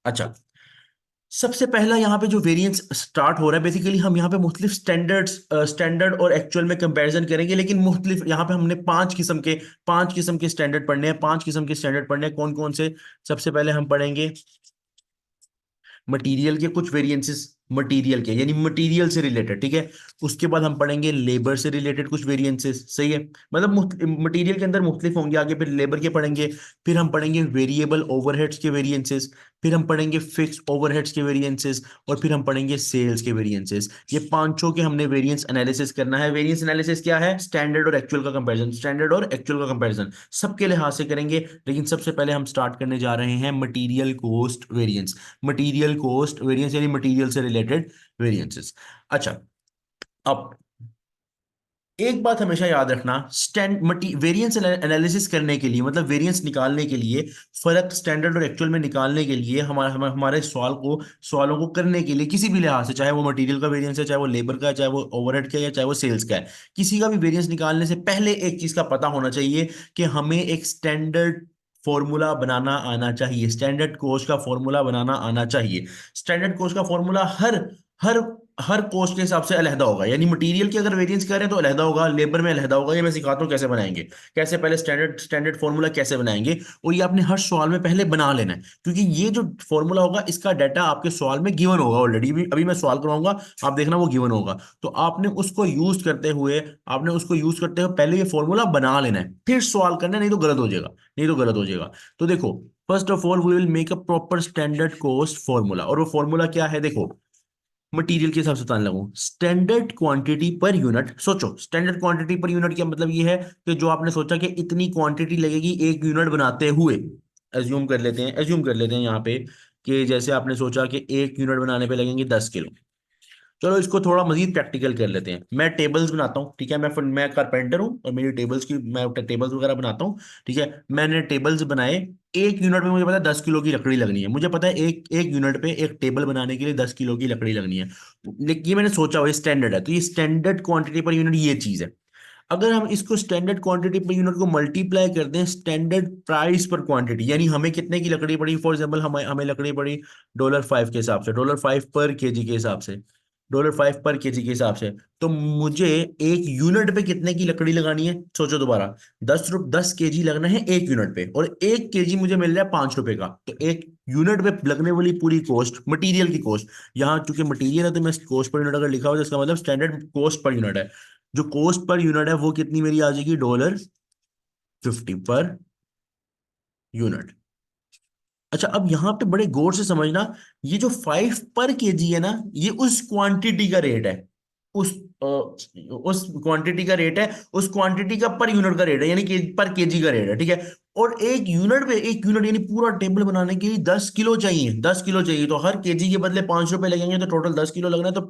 अच्छा, सबसे पहला यहाँ पे जो वेरिएंस स्टार्ट हो रहा है, बेसिकली हम यहाँ पे मुख्तलिफ स्टैंडर्ड और एक्चुअल में कंपैरिजन करेंगे, लेकिन मुख्तलिफ यहाँ पे हमने पांच किस्म के स्टैंडर्ड पढ़ने हैं, पांच किस्म के स्टैंडर्ड पढ़ने हैं। कौन कौन से? सबसे पहले हम पढ़ेंगे मटेरियल के कुछ वेरिएंसेस। मटेरियल के, यानी मटेरियल से रिलेटेड, ठीक है। उसके बाद हम पढ़ेंगे लेबर से रिलेटेड कुछ वेरिएंसेस, सही है। मतलब मटेरियल के अंदर मुख्तलिफ होंगे, आगे फिर लेबर के पढ़ेंगे। फिर हम पढ़ेंगे वेरिएबल ओवरहेड्स के वेरिएंसेस। फिर हम पढ़ेंगे फिक्स ओवरहेड्स के वेरिएंसेस। और फिर हम पढ़ेंगे सेल्स के वेरिएंसेस। ये पांचों के हमने वेरिएंस एनालिसिस करना है। वेरिएंस एनालिसिस क्या है? स्टैंडर्ड और एक्चुअल का कंपैरिजन, स्टैंडर्ड और एक्चुअल का कंपैरिजन सबके लिहाज से करेंगे। लेकिन सबसे पहले हम स्टार्ट करने जा रहे हैं material cost variance. Material cost variance यानी मटेरियल से रिलेटेड वेरिएंसेस। अच्छा, अब एक बात हमेशा याद रखना, स्टैंड वेरिएंस एनालिसिस करने के लिए, मतलब वेरिएंस निकालने के लिए, फर्क स्टैंडर्ड और एक्चुअल में निकालने के लिए, हमारे सवालों को करने के लिए, किसी भी लिहाज से, चाहे वो मटेरियल का वेरिएंस है, चाहे वो लेबर का है, चाहे वो ओवरहेड का है, या चाहे वो सेल्स का है, किसी का भी वेरिएंस निकालने से पहले एक चीज का पता होना चाहिए कि हमें एक स्टैंडर्ड फॉर्मूला बनाना आना चाहिए। स्टैंडर्ड कोस्ट का फॉर्मूला बनाना आना चाहिए। स्टैंडर्ड कोस्ट का फॉर्मूला हर हर कोस्ट के हिसाब से अलहदा होगा। यानी मटेरियल की अगर वेरिएंस करें तो अलहदा होगा, लेबर में अलहदा होगा। ये मैं सिखाता हूँ कैसे बनाएंगे, कैसे पहले स्टैंडर्ड फॉर्मूला कैसे बनाएंगे। और ये आपने हर सवाल में पहले बना लेना है, क्योंकि ये जो फॉर्मूला होगा इसका डाटा आपके सवाल में गिवन होगा ऑलरेडी। अभी मैं सवाल करवाऊंगा, आप देखना वो गिवन होगा। तो आपने उसको यूज करते हुए पहले ये फॉर्मूला बना लेना है, फिर सवाल करना है, नहीं तो गलत हो जाएगा। नहीं तो गलत हो जाएगा। तो देखो, first of all we will make a proper standard cost formula. और वो फॉर्मूला क्या है? देखो, मटेरियल के हिसाब से बताने लगूं, स्टैंडर्ड क्वांटिटी पर यूनिट। सोचो, स्टैंडर्ड क्वांटिटी पर यूनिट का मतलब ये है कि जो आपने सोचा कि इतनी क्वांटिटी लगेगी एक यूनिट बनाते हुए। एज्यूम कर लेते हैं यहाँ पे कि जैसे आपने सोचा कि एक यूनिट बनाने पे लगेंगे 10 किलो। चलो इसको थोड़ा मजीद प्रैक्टिकल कर लेते हैं। मैं टेबल्स बनाता हूँ, ठीक है। मैं कारपेंटर हूँ और मेरी मैं टेबल्स वगैरह बनाता हूँ, ठीक है। मैंने टेबल्स बनाए। एक यूनिट में मुझे पता है 10 किलो की लकड़ी लगनी है। मुझे पता है एक एक यूनिट पे एक टेबल बनाने के लिए 10 किलो की लकड़ी लगनी है। लेकिन ये मैंने सोचा हुआ स्टैंडर्ड है, तो ये स्टैंडर्ड क्वांटिटी पर यूनिट ये चीज है। अगर हम इसको स्टैंडर्ड क्वांटिटी पर यूनिट को मल्टीप्लाई कर दें स्टैंडर्ड प्राइस पर क्वांटिटी, यानी हमें कितने की लकड़ी पड़ी, फॉर एग्जांपल हमें हमें लकड़ी पड़ी $5 के हिसाब से, $5 पर केजी के हिसाब से, $5 पर केजी के हिसाब से। तो मुझे एक यूनिट पे कितने की लकड़ी लगानी है? सोचो दोबारा। 10 केजी लगना है एक यूनिट पे, और 1 केजी मुझे मिल रहा है $5 का। तो एक यूनिट पे लगने वाली पूरी कॉस्ट, मटेरियल की कॉस्ट, यहाँ चूंकि मटेरियल है तो मैं कॉस्ट पर यूनिट अगर लिखा हो तो इसका मतलब स्टैंडर्ड कॉस्ट पर यूनिट है। जो कॉस्ट पर यूनिट है वो कितनी मेरी आ जाएगी? $50 पर यूनिट। अच्छा, अब यहां पे बड़े गौर से समझना, ये जो 5 पर केजी है ना, ये उस क्वांटिटी का रेट है। उस उस क्वांटिटी का रेट है, उस क्वांटिटी का पर यूनिट का रेट है, यानी कि पर केजी का रेट है, ठीक है। और एक यूनिट यानी पूरा टेबल बनाने के लिए 10 किलो चाहिए। 10 किलो चाहिए, तो हर केजी के बदले $5 लगेंगे, तो टोटल 10 किलो लगना है, तो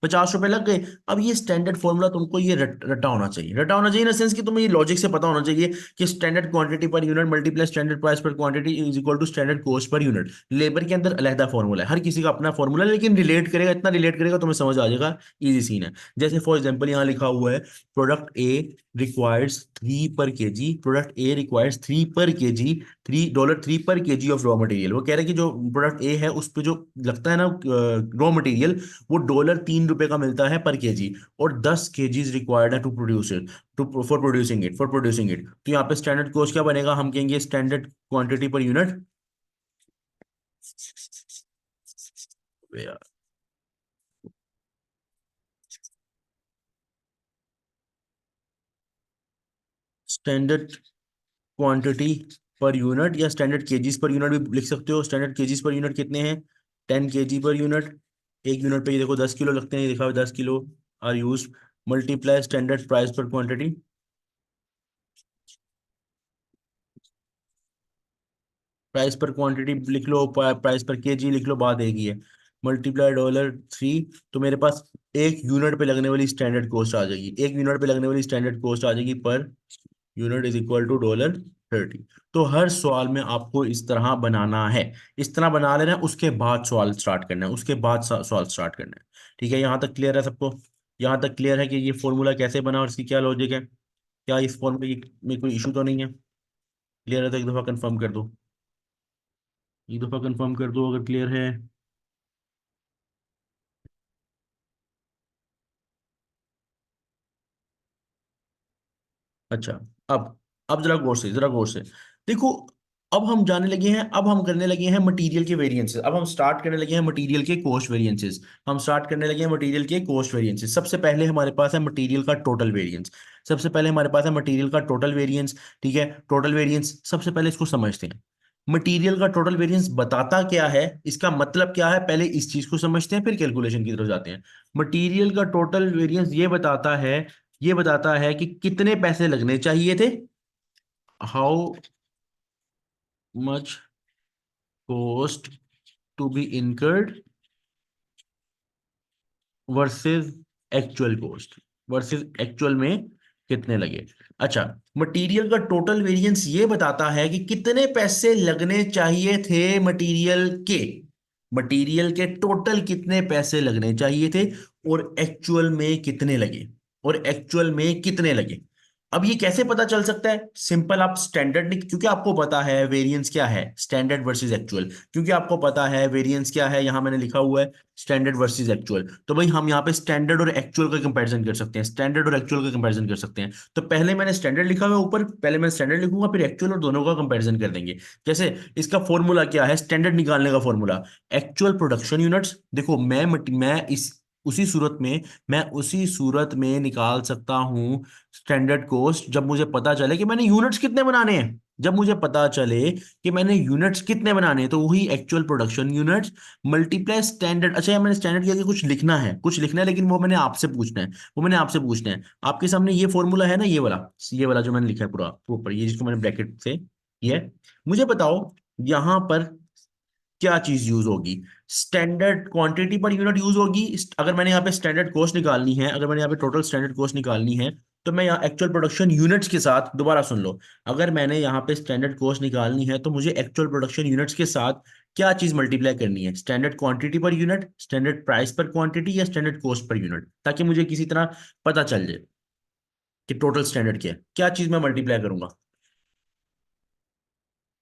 $50 लग गए। अब ये स्टैंडर्ड फॉर्मूला तुमको ये रटा होना चाहिए, रटा होना चाहिए इन सेंस कि तुम्हें ये लॉजिक से पता होना चाहिए कि standard quantity per unit multiply standard price per quantity is equal to standard cost per unit. Labour के अंदर अलहदा फॉर्मूला है, हर किसी का अपना फॉर्मूला है, लेकिन रिलेट करेगा, इतना रिलेट करेगा तुम्हें समझ आ जाएगा। इजी सीन है। जैसे फॉर एग्जांपल यहाँ लिखा हुआ है, प्रोडक्ट ए रिक्वायर्स 3 पर केजी, प्रोडक्ट ए रिक्वायर्स 3 पर केजी, $3 ऑफ रॉ मटेरियल। वो कह रहे हैं कि जो प्रोडक्ट ए है उस पे जो लगता है ना रॉ मटेरियल, वो $3 का मिलता है पर केजी, और 10 केजीज रिक्वायर्ड है to produce it, to for producing it. तो यहाँ पे स्टैंडर्ड कॉस्ट क्या बनेगा? हम कहेंगे standard quantity per unit, standard quantity per unit, या स्टैंडर्ड केजीज पर यूनिट भी लिख सकते हो। स्टैंडर्ड केजीज पर यूनिट कितने हैं? 10 केजी पर यूनिट। एक यूनिट पे ये देखो 10 किलो लगते हैं, ये लिखा हुआ 10 kilo R use, multiply standard price per quantity. Price per quantity लिख लो, प्राइस पर केजी लिख लो, बात एक ही है। मल्टीप्लाई $3। तो मेरे पास एक यूनिट पे लगने वाली स्टैंडर्ड कॉस्ट आ जाएगी, एक यूनिट पे लगने वाली स्टैंडर्ड कॉस्ट आ जाएगी per unit is equal to $30। तो हर सवाल में आपको इस तरह बनाना है, इस तरह बना लेना है, उसके बाद सवाल स्टार्ट करना है, उसके बाद सवाल स्टार्ट करना है। ठीक है, यहाँ तक क्लियर है सबको? यहाँ तक क्लियर है कि ये फॉर्मूला कैसे बना और इसकी क्या लॉजिक है? क्या इस फॉर्मूले में कोई इशू तो नहीं है? क्लियर है तो एक दफ़ा कंफर्म कर दो, एक दफ़ा कंफर्म कर दो अगर क्लियर है। अच्छा, अब जरा गौर से देखो, अब हम जाने लगे हैं, अब हम करने लगे हैं मटेरियल के वेरिएंसेस, अब हम स्टार्ट करने लगे हैं मटेरियल के कॉस्ट वेरिएंसेस। हम स्टार्ट करने लगे हैं मटेरियल के कॉस्ट वेरिएंसेस। सबसे पहले हमारे पास है मटेरियल का टोटल वेरिएंस। सबसे पहले हमारे पास है मटेरियल का टोटल वेरिएंस। ठीक है, टोटल वेरिएंस सबसे पहले इसको समझते हैं। मटेरियल का टोटल वेरिएंस बताता क्या है, इसका मतलब क्या है, पहले इस चीज को समझते हैं, फिर कैलकुलेशन की तरफ जाते हैं। मटेरियल का टोटल वेरिएंस ये बताता है कि कितने पैसे लगने चाहिए थे, how much cost to be incurred versus actual cost, versus actual में कितने लगे। अच्छा, मटेरियल का टोटल वेरिएंस ये बताता है कि कितने पैसे लगने चाहिए थे मटेरियल के, मटेरियल के टोटल कितने पैसे लगने चाहिए थे, और एक्चुअल में कितने लगे, और एक्चुअल में कितने लगे। अब ये कैसे पता चल सकता है, सिंपल, आप स्टैंडर्ड, क्योंकि आपको पता है वेरिएंस क्या है, स्टैंडर्ड वर्सेस एक्चुअल, क्योंकि आपको पता है वेरिएंस क्या है, यहां मैंने लिखा हुआ है स्टैंडर्ड वर्सेस एक्चुअल। तो भाई हम यहाँ पे स्टैंडर्ड और एक्चुअल का कंपैरिजन कर सकते हैं, स्टैंडर्ड और एक्चुअल का कंपैरिजन कर सकते हैं। तो पहले मैंने स्टैंडर्ड लिखा हुआ है ऊपर, पहले मैं स्टैंडर्ड लिखूंगा, फिर एक्चुअल, और दोनों का कंपैरिजन कर देंगे। जैसे इसका फॉर्मूला क्या है, स्टैंडर्ड निकालने का फॉर्मूला, एक्चुअल प्रोडक्शन यूनिट्स। देखो मैं इस उसी सूरत में मैं उसी सूरत में निकाल सकता हूं स्टैंडर्ड कॉस्ट, जब मुझे पता चले कि मैंने यूनिट्स कितने बनाने हैं, जब मुझे पता चले कि मैंने यूनिट्स कितने बनाने हैं, तो वही actual production units multiply standard. अच्छा, ये मैंने स्टैंडर्ड किया कि कुछ लिखना है, कुछ लिखना है, लेकिन वो मैंने आपसे पूछना है, वो मैंने आपसे पूछना है। आपके सामने ये फॉर्मूला है ना, ये वाला जो मैंने लिखा है पूरा ऊपर, ये जिसको मैंने ब्रैकेट से, ये मुझे बताओ यहां पर क्या चीज यूज होगी, standard quantity per unit use होगी। अगर मैंने यहाँ पे स्टैंडर्ड कॉस्ट निकालनी है, अगर मैंने यहाँ पे टोटल स्टैंडर्ड कॉस्ट निकालनी है, तो मैं यहाँ एक्चुअल प्रोडक्शन यूनिट्स के साथ, दोबारा सुन लो, अगर मैंने यहाँ पे स्टैंडर्ड कॉस्ट निकालनी है, तो मुझे एक्चुअल प्रोडक्शन यूनिट्स के साथ क्या चीज मल्टीप्लाई करनी है, standard quantity per unit, standard price per quantity, या स्टैंडर्ड कॉस्ट पर यूनिट, ताकि मुझे किसी तरह पता चल जाए कि टोटल स्टैंडर्ड क्या चीज मैं मल्टीप्लाई करूंगा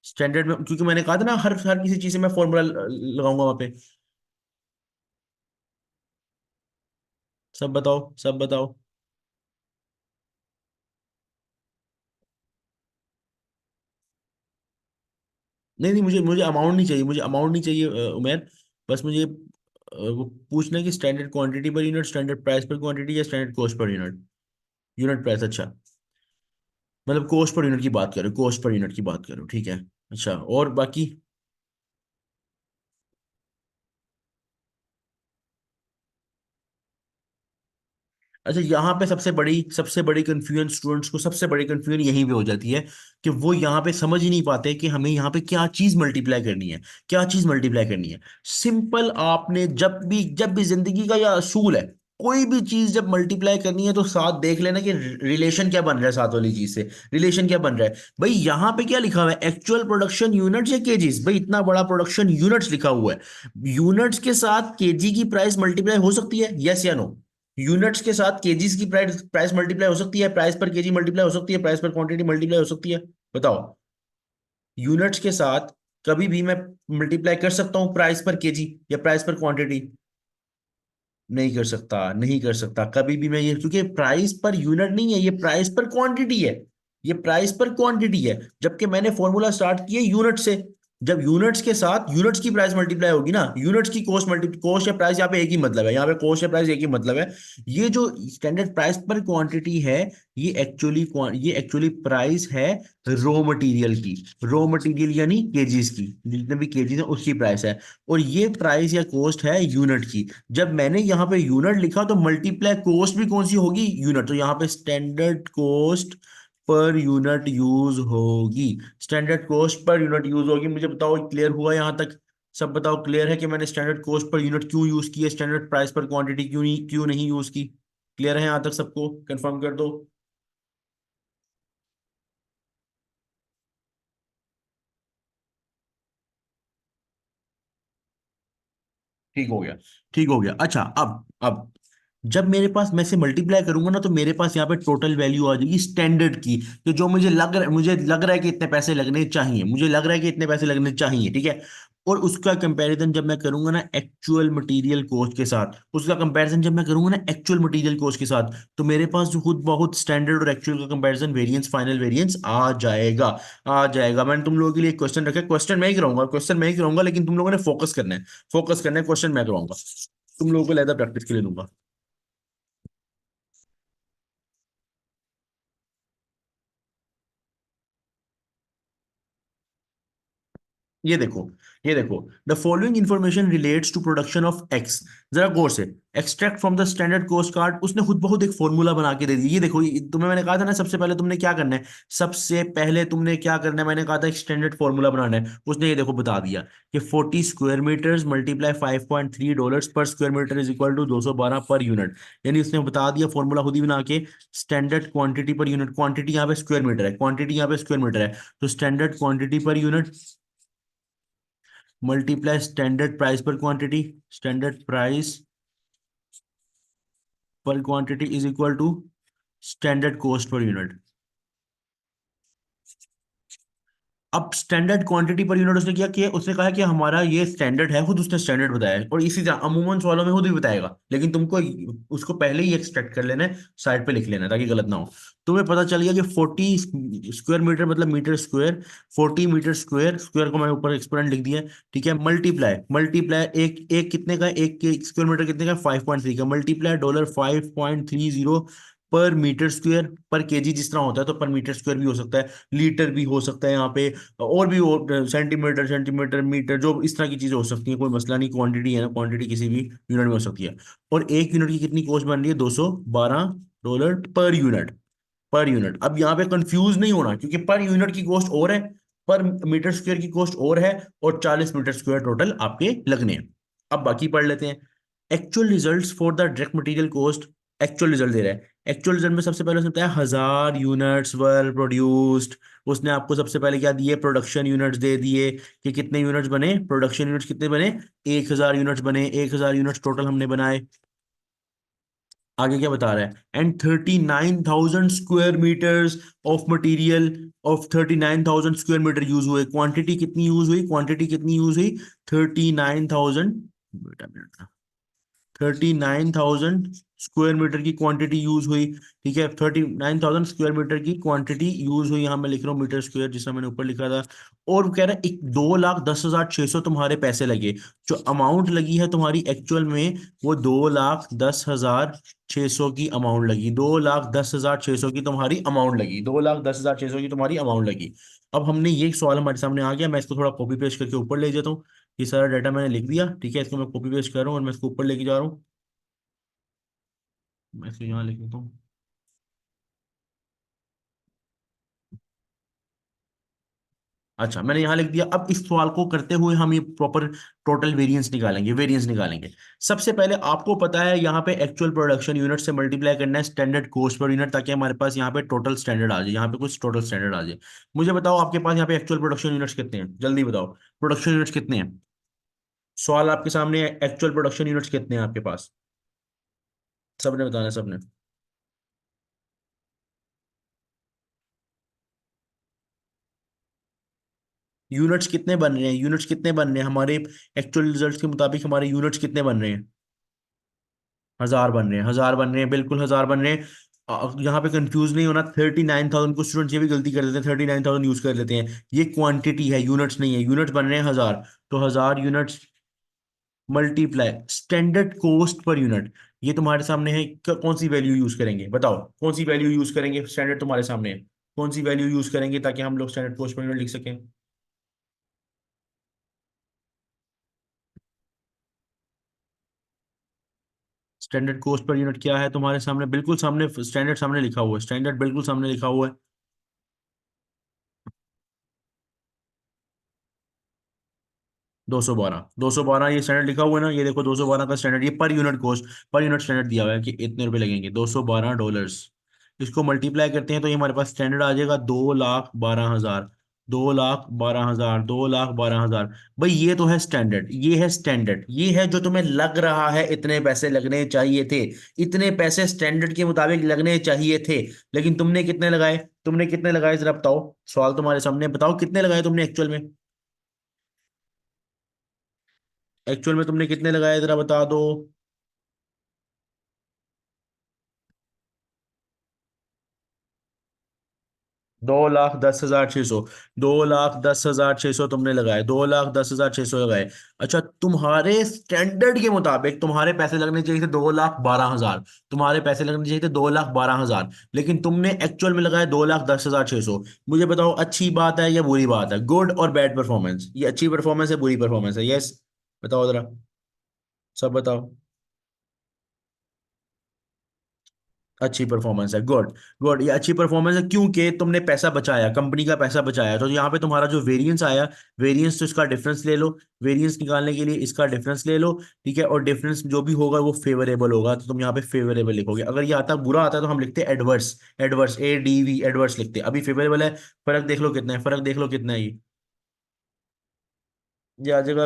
स्टैंडर्ड में, क्योंकि मैंने कहा था ना, हर हर किसी चीज से मैं फॉर्मूला लगाऊंगा वहां पे। सब बताओ, सब बताओ। नहीं नहीं, मुझे मुझे अमाउंट नहीं चाहिए, मुझे अमाउंट नहीं चाहिए उमेर। बस मुझे वो पूछना है कि standard quantity per unit, standard price per quantity, या standard cost per unit, unit price. अच्छा, मतलब कॉस्ट पर यूनिट की बात करो, कॉस्ट पर यूनिट की बात करो, ठीक है। अच्छा, और बाकी। अच्छा, यहाँ पे सबसे बड़ी कंफ्यूजन स्टूडेंट्स को, सबसे बड़ी कंफ्यूजन यहीं पे हो जाती है कि वो यहाँ पे समझ ही नहीं पाते कि हमें यहाँ पे क्या चीज मल्टीप्लाई करनी है, क्या चीज मल्टीप्लाई करनी है। सिंपल, आपने जब भी जिंदगी का यह असूल है, कोई भी चीज जब मल्टीप्लाई करनी है, तो साथ देख लेना कि रिलेशन क्या बन रहा है साथ वाली चीज से, रिलेशन क्या बन रहा है। भाई यहाँ पे क्या लिखा हुआ है, एक्चुअल प्रोडक्शन यूनिट्स या केजीज, भाई इतना बड़ा प्रोडक्शन यूनिट्स लिखा हुआ है, यूनिट्स के साथ केजी की प्राइस मल्टीप्लाई हो सकती है, यस या नो। यूनिट्स के साथ केजीस की प्राइस प्राइस मल्टीप्लाई हो सकती है, प्राइस पर केजी मल्टीप्लाई हो सकती है, प्राइस पर क्वांटिटी मल्टीप्लाई हो सकती है। बताओ, यूनिट्स के साथ कभी भी मैं मल्टीप्लाई कर सकता हूं प्राइस पर केजी या प्राइस पर क्वांटिटी? नहीं कर सकता, नहीं कर सकता कभी भी मैं ये, क्योंकि प्राइस पर यूनिट नहीं है, ये प्राइस पर क्वांटिटी है, ये प्राइस पर क्वांटिटी है। जबकि मैंने फॉर्मूला स्टार्ट किया यूनिट से, जब यूनिट्स के साथ यूनिट्स की प्राइस मल्टीप्लाई होगी ना, यूनिट्स की कॉस्ट मल्टी, कॉस्ट या प्राइस यहाँ पे एक ही मतलब है, यहाँ पे कॉस्ट या प्राइस एक ही मतलब है। ये जो स्टैंडर्ड प्राइस पर क्वांटिटी है, ये एक्चुअली प्राइस है रॉ मटेरियल की, रॉ मटेरियल यानी केजीज की, जितने भी केजीज है उसकी प्राइस है। और ये प्राइस या कॉस्ट है यूनिट की। जब मैंने यहाँ पे यूनिट लिखा, तो मल्टीप्लाई कॉस्ट भी कौन सी होगी, यूनिट, तो यहाँ पे standard cost per unit use होगी, standard cost per unit use होगी। मुझे बताओ, क्लियर हुआ यहाँ तक? सब बताओ, क्लियर है कि मैंने स्टैंडर्ड कॉस्ट पर यूनिट क्यों यूज की है, स्टैंडर्ड प्राइस पर क्वांटिटी क्यों नहीं यूज की? क्लियर है यहाँ तक सबको? कंफर्म कर दो। ठीक हो गया, ठीक हो गया। अच्छा, अब जब मेरे पास, मैं से मल्टीप्लाई करूंगा ना, तो मेरे पास यहाँ पे टोटल वैल्यू आ जाएगी स्टैंडर्ड की, तो जो मुझे लग रहा है कि इतने पैसे लगने चाहिए, मुझे लग रहा है कि इतने पैसे लगने चाहिए, ठीक है। और उसका कंपैरिजन जब मैं करूंगा ना एक्चुअल मटेरियल कॉस्ट के साथ, उसका कंपैरिजन जब मैं करूंगा ना एक्चुअल मटेरियल कॉस्ट के साथ, तो मेरे पास जो खुद बहुत स्टैंडर्ड और एक्चुअल का कंपैरिजन वेरिएंस, फाइनल वेरिएंस आ जाएगा। आ जाएगा। मैंने तुम लोगों के लिए क्वेश्चन रखा है, क्वेश्चन मैं ही कराऊंगा, क्वेश्चन मैं ही कराऊंगा, लेकिन तुम लोगों ने फोकस करना है। फोकस करना है, क्वेश्चन मैं कराऊंगा। तुम लोगों को लेकर प्रैक्टिस के लिए दूंगा। ये देखो, ये देखो, the following information relates to production of X. जरा गौर से, extract from the standard cost card, उसने खुद बहुत एक फॉर्मूला बना के दे दी। ये देखो, तुम्हें मैंने कहा था ना, सबसे पहले तुमने क्या करना है, सबसे पहले तुमने क्या करना है, मैंने कहा था एक स्टैंडर्ड फॉर्मूला बनाना है, उसने ये देखो बता दिया कि 40 square metres multiply $5.3 per square metre is equal to 212 per unit. यानी उसने बता दिया फॉर्मूला खुद ही बना के, standard quantity per unit, quantity यहाँ पे स्क्वायर मीटर है, क्वांटिटी यहाँ पे स्क्वायर मीटर है, तो standard quantity per unit multiply standard price per quantity, standard price per quantity is equal to standard cost per unit. अब स्टैंडर्ड क्वांटिटी पर यूनिट उसने क्या किया, उसने कहा कि हमारा ये स्टैंडर्ड है, खुद उसने स्टैंडर्ड बताया है, और इसी तरह अमूमन सवालों में खुद ही बताएगा, लेकिन तुमको उसको पहले ही एक्सट्रैक्ट कर लेना है, साइड पे लिख लेना है ताकि गलत ना हो। तुम्हें पता चल गया कि 40 स्क्वायर मीटर मतलब metre square, 40 metre square, square को मैंने ऊपर एक्सपोनेंट लिख दिया है, ठीक है। मल्टीप्लाई, मल्टीप्लाई एक एक कितने का, एक स्क्वायर मीटर कितने का, 5.3 का, मल्टीप्लाई $5.30 पर मीटर स्क्वायर, पर केजी जिस तरह होता है, तो पर मीटर स्क्वायर भी हो सकता है, लीटर भी हो सकता है यहाँ पे, और भी सेंटीमीटर, सेंटीमीटर, मीटर, जो इस तरह की चीजें हो सकती हैं, कोई मसला नहीं, क्वांटिटी है ना, क्वांटिटी किसी भी यूनिट में हो सकती है। और एक यूनिट की कितनी कॉस्ट बन रही है, $212 पर यूनिट। पर यूनिट, अब यहाँ पे कंफ्यूज नहीं होना, क्योंकि पर यूनिट की कॉस्ट और है, पर मीटर स्क्वायर की कॉस्ट और है, और 40 मीटर स्क्वायर टोटल आपके लगने हैं। अब बाकी पढ़ लेते हैं। Actual results for the direct material cost, actual result दे रहा है। एक्चुअल रिजल्ट में सबसे पहले उसने बताया 1000 यूनिट्स वर प्रोड्यूस्ड। उसने आपको सबसे पहले क्या दिए, प्रोडक्शन यूनिट्स दे दिए, कि कितने यूनिट्स बने, प्रोडक्शन यूनिट्स कितने बने, 1000 यूनिट्स बने, 1000 यूनिट्स टोटल हमने बनाए। आगे क्या बता रहा है, and 39,000 square metres of material, of 39,000 square metre use हुए। क्वांटिटी कितनी यूज हुई, क्वांटिटी कितनी यूज हुई, 39,000, बेटा बेटा, 39,000 स्क्वायर मीटर की क्वांटिटी यूज हुई, ठीक है। 39,000 स्क्वायर मीटर की क्वांटिटी यूज हुई, यहाँ मैं लिख रहा हूँ मीटर स्क्वायर, जिसका मैंने ऊपर लिखा था। और कह रहा है 2,10,600 तुम्हारे पैसे लगे। जो अमाउंट लगी है तुम्हारी एक्चुअल में, वो 2,10,600 की अमाउंट लगी, 2,10,600 की तुम्हारी अमाउंट लगी, 2,10,600 की तुम्हारी अमाउंट लगी। अब हमने ये सवाल हमारे सामने आ गया, मैं इसको थोड़ा कॉपी पेस्ट करके ऊपर ले जाता हूँ। ये सारा डाटा मैंने लिख दिया, ठीक है, इसको मैं कॉपी पेस्ट कर रहा हूँ और मैं इसको ऊपर लेके जा रहा हूँ। मैं इसको यहाँ लिख देता हूँ। अच्छा, मैंने यहाँ लिख दिया। अब इस सवाल को करते हुए हम ये प्रॉपर टोटल वेरिएंस निकालेंगे, वेरिएंस निकालेंगे। सबसे पहले आपको पता है यहाँ पे एक्चुअल प्रोडक्शन यूनिट से मल्टीप्लाई करना है स्टैंडर्ड कॉस्ट पर यूनिट, ताकि हमारे पास यहाँ पे टोटल स्टैंडर्ड आ जाए, यहाँ पे कुछ टोटल स्टैंडर्ड आ जाए। मुझे बताओ आपके पास यहाँ पे एक्चुअल प्रोडक्शन यूनिट्स कितने हैं, जल्दी बताओ। प्रोडक्शन यूनिट्स कितने हैं, सवाल आपके सामने है, एक्चुअल प्रोडक्शन यूनिट्स कितने हैं आपके पास, सबने बताना है, सबने। यूनिट्स कितने बन रहे हैं, यूनिट्स कितने बन रहे हैं हमारे एक्चुअल रिजल्ट्स के मुताबिक, हमारे यूनिट्स कितने बन रहे हैं, 1000 बन रहे हैं, 1000 बन रहे हैं, बिल्कुल 1000 बन रहे हैं। यहाँ पे कंफ्यूज नहीं होना। 39,000 को स्टूडेंट ये भी गलती कर देते हैं, 39,000 यूज कर लेते हैं, ये क्वांटिटी है, यूनिट्स नहीं है, यूनिट्स बन रहे हैं 1000। तो 1000 units multiply standard cost per unit, ये तुम्हारे सामने है। कौन सी वैल्यू यूज करेंगे, बताओ कौन सी वैल्यू यूज करेंगे, स्टैंडर्ड तुम्हारे सामने है, कौन सी वैल्यू यूज करेंगे ताकि हम लोग स्टैंडर्ड कॉस्ट पर यूनिट लिख सकें। स्टैंडर्ड कॉस्ट पर यूनिट क्या है तुम्हारे सामने, बिल्कुल सामने स्टैंडर्ड सामने लिखा हुआ है, स्टैंडर्ड बिल्कुल सामने लिखा हुआ है। 212, 212 ये स्टैंडर्ड लिखा हुआ है ना, ये देखो 212 का स्टैंडर्ड, ये per unit cost, per unit standard दिया हुआ है कि इतने रुपए लगेंगे, $212। इसको मल्टीप्लाई करते हैं तो ये हमारे पास स्टैंडर्ड आ जाएगा 2,12,000, 2,12,000, 2,12,000। भाई ये तो है स्टैंडर्ड, ये है स्टैंडर्ड, ये है जो तुम्हें लग रहा है इतने पैसे लगने चाहिए थे, इतने पैसे स्टैंडर्ड के मुताबिक लगने चाहिए थे, लेकिन तुमने कितने लगाए, तुमने कितने लगाए, जरा बताओ, सवाल तुम्हारे सामने, बताओ कितने लगाए तुमने एक्चुअल में। एक्चुअल में तुमने कितने लगाए जरा बता दो। 2,10,600। 2,10,600 तुमने लगाए, 2,10,600 लगाए। अच्छा, तुम्हारे स्टैंडर्ड के मुताबिक तुम्हारे पैसे लगने चाहिए थे 2,12,000। तुम्हारे पैसे लगने चाहिए थे 2,12,000, लेकिन तुमने एक्चुअल में लगाए 2,10,600। मुझे बताओ, अच्छी बात है या बुरी बात है? गुड और बैड परफॉर्मेंस, ये अच्छी परफॉर्मेंस है बुरी परफॉर्मेंस है? यस, बताओ जरा, सब बताओ। अच्छी परफॉर्मेंस है, गुड। गुड, ये अच्छी परफॉर्मेंस है क्योंकि तुमने पैसा बचाया, कंपनी का पैसा बचाया। तो यहाँ पे तुम्हारा जो वेरिएंस आया, वेरिएंस तो इसका डिफरेंस ले लो। वेरिएंस निकालने के लिए इसका डिफरेंस ले लो, ठीक है। और डिफरेंस जो भी होगा वो फेवरेबल होगा, तो तुम यहाँ पे फेवरेबल लिखोगे। अगर ये आता बुरा आता तो हम लिखते एडवर्स, एडवर्स, ADV, एडवर्स लिखते। अभी फेवरेबल है। फर्क देख लो कितना है, फर्क देख लो कितना है ये आ जाएगा।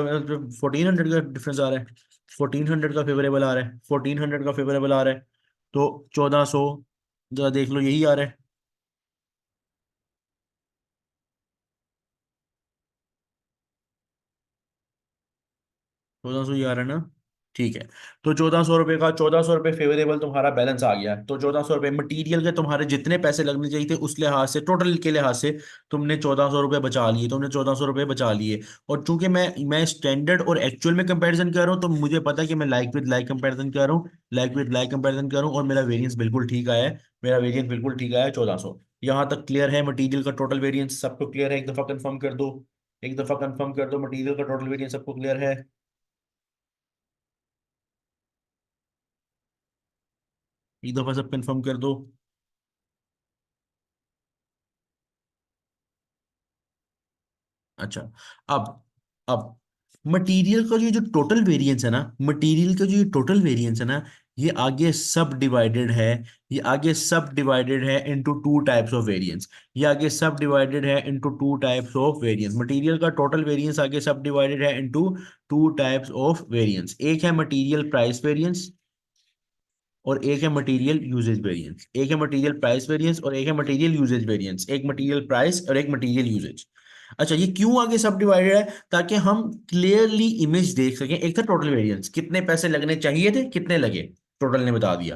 1,400 का डिफरेंस आ रहा है। 1,400 का फेवरेबल आ रहा है, 1,400 का फेवरेबल आ रहा है। तो 1,400, जरा देख लो, यही आ रहा है। 1,400 ही आ रहा है ना? ठीक है। तो 1,400 रुपये का, 1,400 रुपये फेवरेबल तुम्हारा बैलेंस आ गया। तो 1,400 रुपये मटीरियल के तुम्हारे जितने पैसे लगने चाहिए थे उस लिहाज से, टोटल के लिहाज से तुमने 1,400 रुपये बचा लिए, तुमने 1,400 रुपये बचा लिए। और चूंकि मैं स्टैंडर्ड और एक्चुअल में कंपैरिजन कर रहा हूँ, तो मुझे पता है कि मैं लाइक विद लाइक कंपैरिजन कर रहा हूँ, लाइक विद लाइक कंपैरिजन कर रहा हूँ, और मेरा वेरियंस बिल्कुल ठीक आया है। मेरा वेरियंस बिल्कुल ठीक आया है, 1,400। यहाँ तक क्लियर है? मटीरियल का टोटल वेरियंस सबको क्लियर है? एक दफा कंफर्म कर दो, एक दफा कंफर्म कर दो, मटीरियल का टोटल वेरियंस सबको क्लियर है? एक दफा सब कंफर्म कर दो। अच्छा, अब अब मटेरियल का जो टोटल वेरिएंस है ना, मटेरियल का जो ये टोटल वेरिएंस है ना, ये आगे सब डिवाइडेड है। ये आगे सब डिवाइडेड है into two types of variance. ये आगे सब डिवाइडेड है into two types of variance. Material का टोटल वेरिएंस आगे सब डिवाइडेड है into two types of variance. एक है मटेरियल प्राइस वेरिएंस, और एक है मटेरियल यूजेज वेरिएंस। एक है मटेरियल प्राइस वेरिएंस और एक है मटेरियल यूजेज वेरिएंस। एक मटेरियल प्राइस और एक मटेरियल यूजेज। अच्छा, ये क्यों आगे सब डिवाइडेड है? ताकि हम क्लियरली इमेज देख सकें। एक था टोटल वेरिएंस, कितने पैसे लगने चाहिए थे, कितने लगे, टोटल ने बता दिया।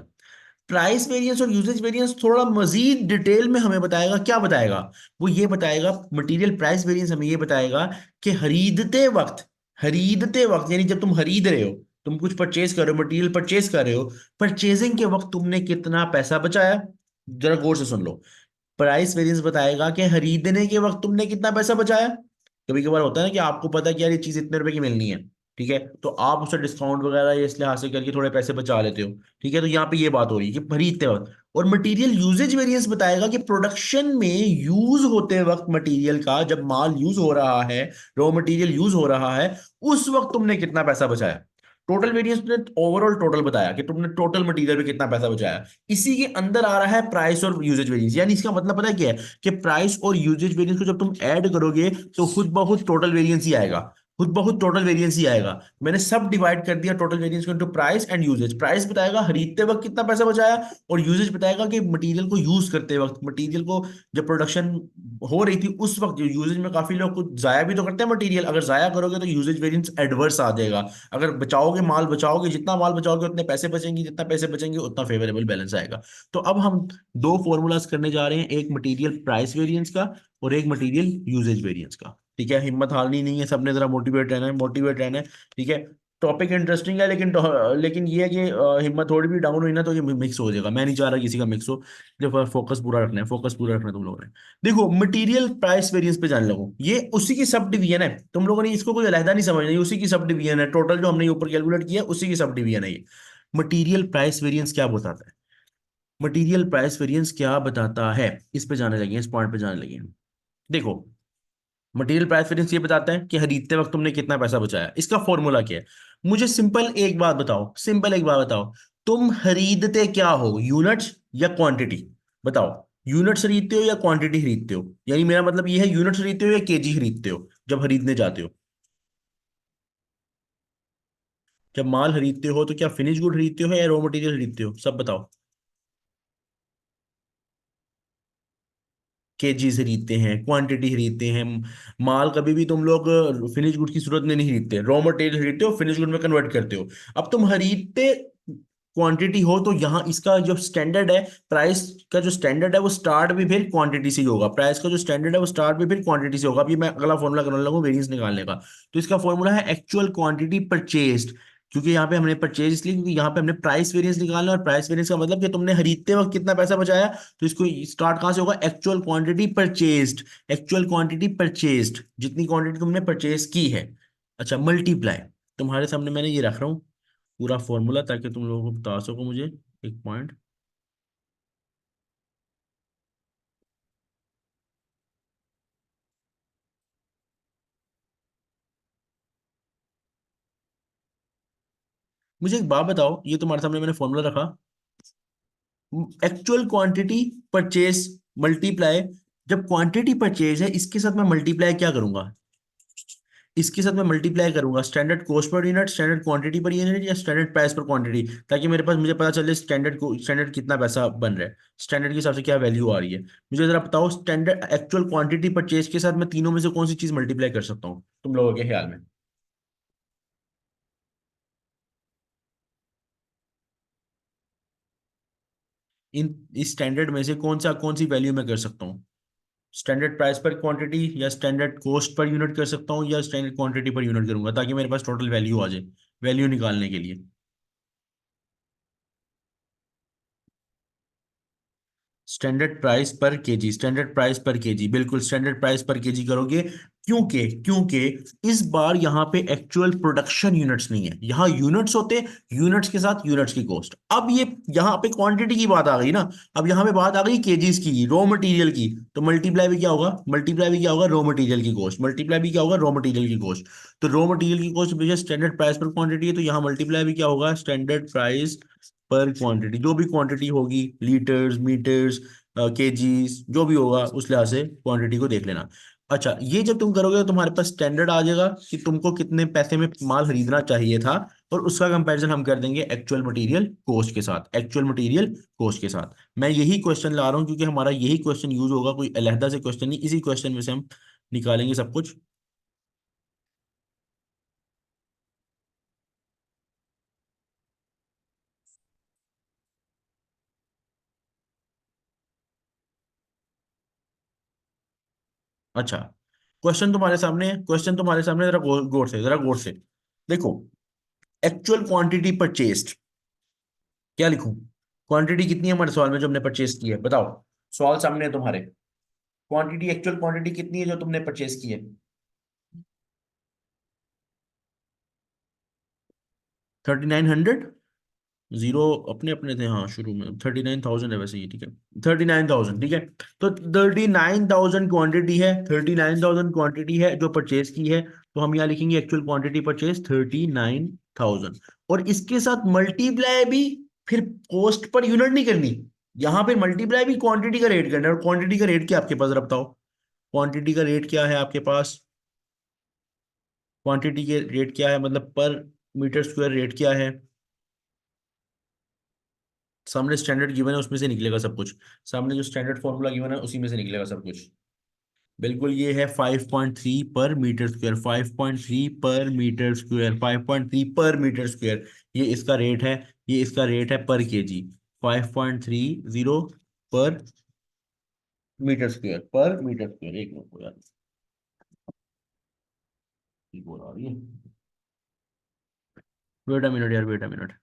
प्राइस वेरिएंस और यूजेज वेरिएंस थोड़ा मजीद डिटेल में हमें बताएगा। क्या बताएगा? वो ये बताएगा, मटेरियल प्राइस वेरिएंस हमें ये बताएगा कि खरीदते वक्त यानी जब तुम खरीद रहे हो, तुम कुछ परचेज कर रहे हो, मटेरियल परचेज कर रहे हो, परचेजिंग के वक्त तुमने कितना पैसा बचाया। जरा गौर से सुन लो। प्राइस वेरिएंस बताएगा कि खरीदने के वक्त तुमने कितना पैसा बचाया। कभी कभार होता है ना कि आपको पता है कि यार ये चीज इतने रुपए की मिलनी है, ठीक है, तो आप उससे डिस्काउंट वगैरह ये इसलिए हासिल करके थोड़े पैसे बचा लेते हो। ठीक है, तो यहाँ पे ये बात हो रही है कि खरीदते वक्त। और मटेरियल यूजेज वेरिएंस बताएगा कि प्रोडक्शन में यूज होते वक्त मटेरियल का, जब माल यूज हो रहा है, रॉ मटेरियल यूज हो रहा है, उस वक्त तुमने कितना पैसा बचाया। टोटल वेरिएंस ने ओवरऑल टोटल बताया कि तुमने टोटल मटेरियल पे कितना पैसा बचाया। इसी के अंदर आ रहा है प्राइस और यूजेज वेरिएंस। यानी इसका मतलब पता है क्या है? कि प्राइस और यूजेज वेरिएंस को जब तुम ऐड करोगे तो खुद ब खुद टोटल वेरिएंस ही आएगा। खुद ब खुद टोटल वेरिएंस ही आएगा। मैंने सब डिवाइड कर दिया टोटल वेरिएंस को into price and usages. Price बताएगा खरीदते वक्त कितना पैसा बचाया, और यूजेज बताएगा कि मटेरियल को यूज करते वक्त, मटेरियल को जब प्रोडक्शन हो रही थी उस वक्त यूजेज में काफी लोग कुछ जाया भी तो करते हैं मटेरियल। अगर जाया करोगे तो यूजेज वेरिएंस एडवर्स आ जाएगा। अगर बचाओगे, माल बचाओगे, जितना माल बचाओगे उतने पैसे बचेंगे, जितना पैसे बचेंगे उतना फेवरेबल बैलेंस आएगा। तो अब हम दो फॉर्मूलाज करने जा रहे हैं, एक मटेरियल प्राइस वेरिएंस का और एक मटेरियल यूजेज वेरिएंस का। ठीक है, हिम्मत हारनी नहीं है, सबने जरा मोटिवेट रहना है, मोटिवेट रहना है। ठीक है, टॉपिक इंटरेस्टिंग है, लेकिन ये है कि हिम्मत थोड़ी भी डाउन हुई ना तो ये मिक्स हो जाएगा। मैं नहीं चाह रहा किसी का मिक्स हो। जो फोकस पूरा रखना है, फोकस पूरा रखना है तुम लोगों ने। देखो, मटेरियल प्राइस वेरिएंस पे जाने लगो, ये उसी की सब डिवीजन है। तुम लोगों ने इसको कोई अलहदा नहीं समझना, ये उसी की सब डिवीजन है। टोटल जो हमने ऊपर कैलकुलेट किया उसी की सब डिवीजन है ये। मटेरियल प्राइस वेरिएंस क्या बताता है? मटेरियल प्राइस वेरिएंस क्या बताता है, इस पे जाने लगे, इस पॉइंट पे जाने लगे। देखो, मटेरियल प्राइस वेरिएंस ये बताता है कि खरीदते वक्त तुमने कितना पैसा बचाया। इसका फॉर्मूला क्या है? मुझे सिंपल एक बात बताओ, सिंपल एक बात बताओ, तुम खरीदते क्या हो, यूनिट्स या क्वांटिटी? बताओ, यूनिट्स खरीदते हो या क्वांटिटी खरीदते हो? यानी मेरा मतलब ये है, यूनिट्स खरीदते हो या केजी खरीदते हो जब खरीदने जाते हो? जब माल खरीदते हो तो क्या फिनिश गुड खरीदते हो या रॉ मटेरियल खरीदते हो? सब बताओ। केजी से खरीदते हैं, क्वांटिटी खरीदते हैं। माल कभी भी तुम लोग फिनिश गुड की सूरत में नहीं खरीदते, रॉ मटेरियल खरीदते हो, फिनिश गुड में कन्वर्ट करते हो। अब तुम खरीदते क्वांटिटी हो, तो यहाँ इसका जो स्टैंडर्ड है, प्राइस का जो स्टैंडर्ड है वो स्टार्ट भी फिर क्वांटिटी से ही होगा। प्राइस का जो स्टैंडर्ड है वो स्टार्ट भी फिर क्वांटिटी से होगा। अभी मैं अगला फॉर्मूला करने लगा वेरिएंस निकालने का। तो इसका फॉर्मूला है एक्चुअल क्वांटिटी परचेज्ड। क्योंकि यहाँ पे हमने परचेज इसलिए क्योंकि यहाँ पे हमने प्राइस वेरिएंस निकालना है, और प्राइस वेरिएंस का मतलब कि तुमने खरीदते वक्त कितना पैसा बचाया। तो इसको स्टार्ट कहाँ से होगा, actual quantity purchased. Actual quantity purchased, जितनी क्वांटिटी तुमने परचेज की है। अच्छा, मल्टीप्लाई। तुम्हारे सामने मैंने ये रख रहा हूँ पूरा फॉर्मूला, ताकि तुम लोगों को बता सको मुझे एक पॉइंट। मुझे एक बात बताओ, ये तुम्हारे सामने मैंने फॉर्मूला रखा, एक्चुअल क्वांटिटी परचेज मल्टीप्लाई। जब क्वांटिटी परचेज है, इसके साथ मैं मल्टीप्लाई क्या करूंगा, इसके साथ मैं मल्टीप्लाई करूंगा standard cost per unit, standard quantity per unit, या स्टैंडर्ड प्राइस पर क्वांटिटी, ताकि मेरे पास मुझे पता चले स्टैंडर्ड को स्टैंडर्ड कितना पैसा बन रहा है, स्टैंडर्ड के हिसाब से क्या वैल्यू आ रही है। मुझे जरा बताओ, स्टैंडर्ड एक्चुअल क्वांटिटी परचेज के साथ मैं तीनों में से कौन सी चीज मल्टीप्लाई कर सकता हूँ तुम लोगों के ख्याल में। इन इस स्टैंडर्ड में से कौन सी वैल्यू मैं कर सकता हूँ। स्टैंडर्ड प्राइस पर क्वांटिटी, या स्टैंडर्ड कॉस्ट पर यूनिट कर सकता हूँ, या स्टैंडर्ड क्वांटिटी पर यूनिट करूंगा, ताकि मेरे पास टोटल वैल्यू आ जाए, वैल्यू निकालने के लिए। स्टैंडर्ड प्राइस पर केजी, स्टैंडर्ड प्राइस पर केजी, बिल्कुल स्टैंडर्ड प्राइस पर केजी करोगे। क्योंकि क्योंकि इस बार यहाँ पे एक्चुअल प्रोडक्शन यूनिट्स नहीं है, यहाँ यूनिट्स होते, यूनिट्स के साथ यूनिट्स की कॉस्ट। अब ये यहाँ पे क्वांटिटी की बात आ गई ना, अब यहाँ पे बात आ गई केजीज की, रॉ मटेरियल की। तो मल्टीप्लाई भी क्या होगा, मल्टीप्लाई भी क्या होगा, रॉ मटेरियल की कॉस्ट, मल्टीप्लाई भी क्या होगा, रॉ मटेरियल की कॉस्ट। तो रॉ मटेरियल की कॉस्ट भैया स्टैंडर्ड प्राइस पर क्वांटिटी है, तो यहाँ मल्टीप्लाई भी क्या होगा, स्टैंडर्ड प्राइस पर क्वांटिटी। जो भी क्वांटिटी होगी, लीटर्स, मीटर्स, केजीज, जो भी होगा, उस लिहाज से क्वांटिटी को देख लेना। अच्छा, ये जब तुम करोगे तो तुम्हारे पास स्टैंडर्ड आ जाएगा कि तुमको कितने पैसे में माल खरीदना चाहिए था, और उसका कंपैरिजन हम कर देंगे एक्चुअल मटेरियल कॉस्ट के साथ, एक्चुअल मटेरियल कॉस्ट के साथ। मैं यही क्वेश्चन ला रहा हूँ क्योंकि हमारा यही क्वेश्चन यूज होगा, कोई अलहदा से क्वेश्चन नहीं, इसी क्वेश्चन में से हम निकालेंगे सब कुछ। अच्छा, क्वेश्चन तुम्हारे सामने है, क्वेश्चन तुम्हारे सामने, जरा गौर गौर से, जरा गौर से देखो। एक्चुअल क्वांटिटी परचेस्ड, क्या लिखूं, क्वांटिटी कितनी है हमारे सवाल में जो हमने परचेस की है, बताओ। सवाल सामने है तुम्हारे, क्वांटिटी, एक्चुअल क्वांटिटी कितनी है जो तुमने परचेस की है। 3900। जीरो अपने अपने थे, हाँ शुरू में 39,000 है वैसे ये, ठीक है। 39,000, ठीक है। तो 39,000 क्वांटिटी है, 39,000 क्वांटिटी है जो परचेज की है। तो हम यहाँ लिखेंगे एक्चुअल क्वांटिटी परचेज 39,000, और इसके साथ मल्टीप्लाई भी, फिर कॉस्ट पर यूनिट नहीं करनी, यहाँ पे मल्टीप्लाई भी क्वांटिटी का रेट करना है। और क्वांटिटी का रेट क्या आपके पास, जरा बताओ, क्वांटिटी का रेट क्या है आपके पास, क्वांटिटी के रेट क्या है, मतलब पर मीटर स्क्वायर रेट क्या है। सामने स्टैंडर्ड गिवन है, उसमें से निकलेगा सब कुछ। सामने जो स्टैंडर्ड फॉर्मूला गिवन है उसी में से निकलेगा सब कुछ। बिल्कुल, ये है 5.3 पर मीटर स्क्वायर, 5.3 पर मीटर स्क्वायर, 5.3 पर मीटर स्क्वायर। ये इसका रेट है, ये इसका रेट है पर केजी। 5.30 पर मीटर स्क्वायर, पर मीटर स्क्वायर। एक मिनट को यार, ये बोल रही है, वेट अ मिनट यार, वेट अ मिनट।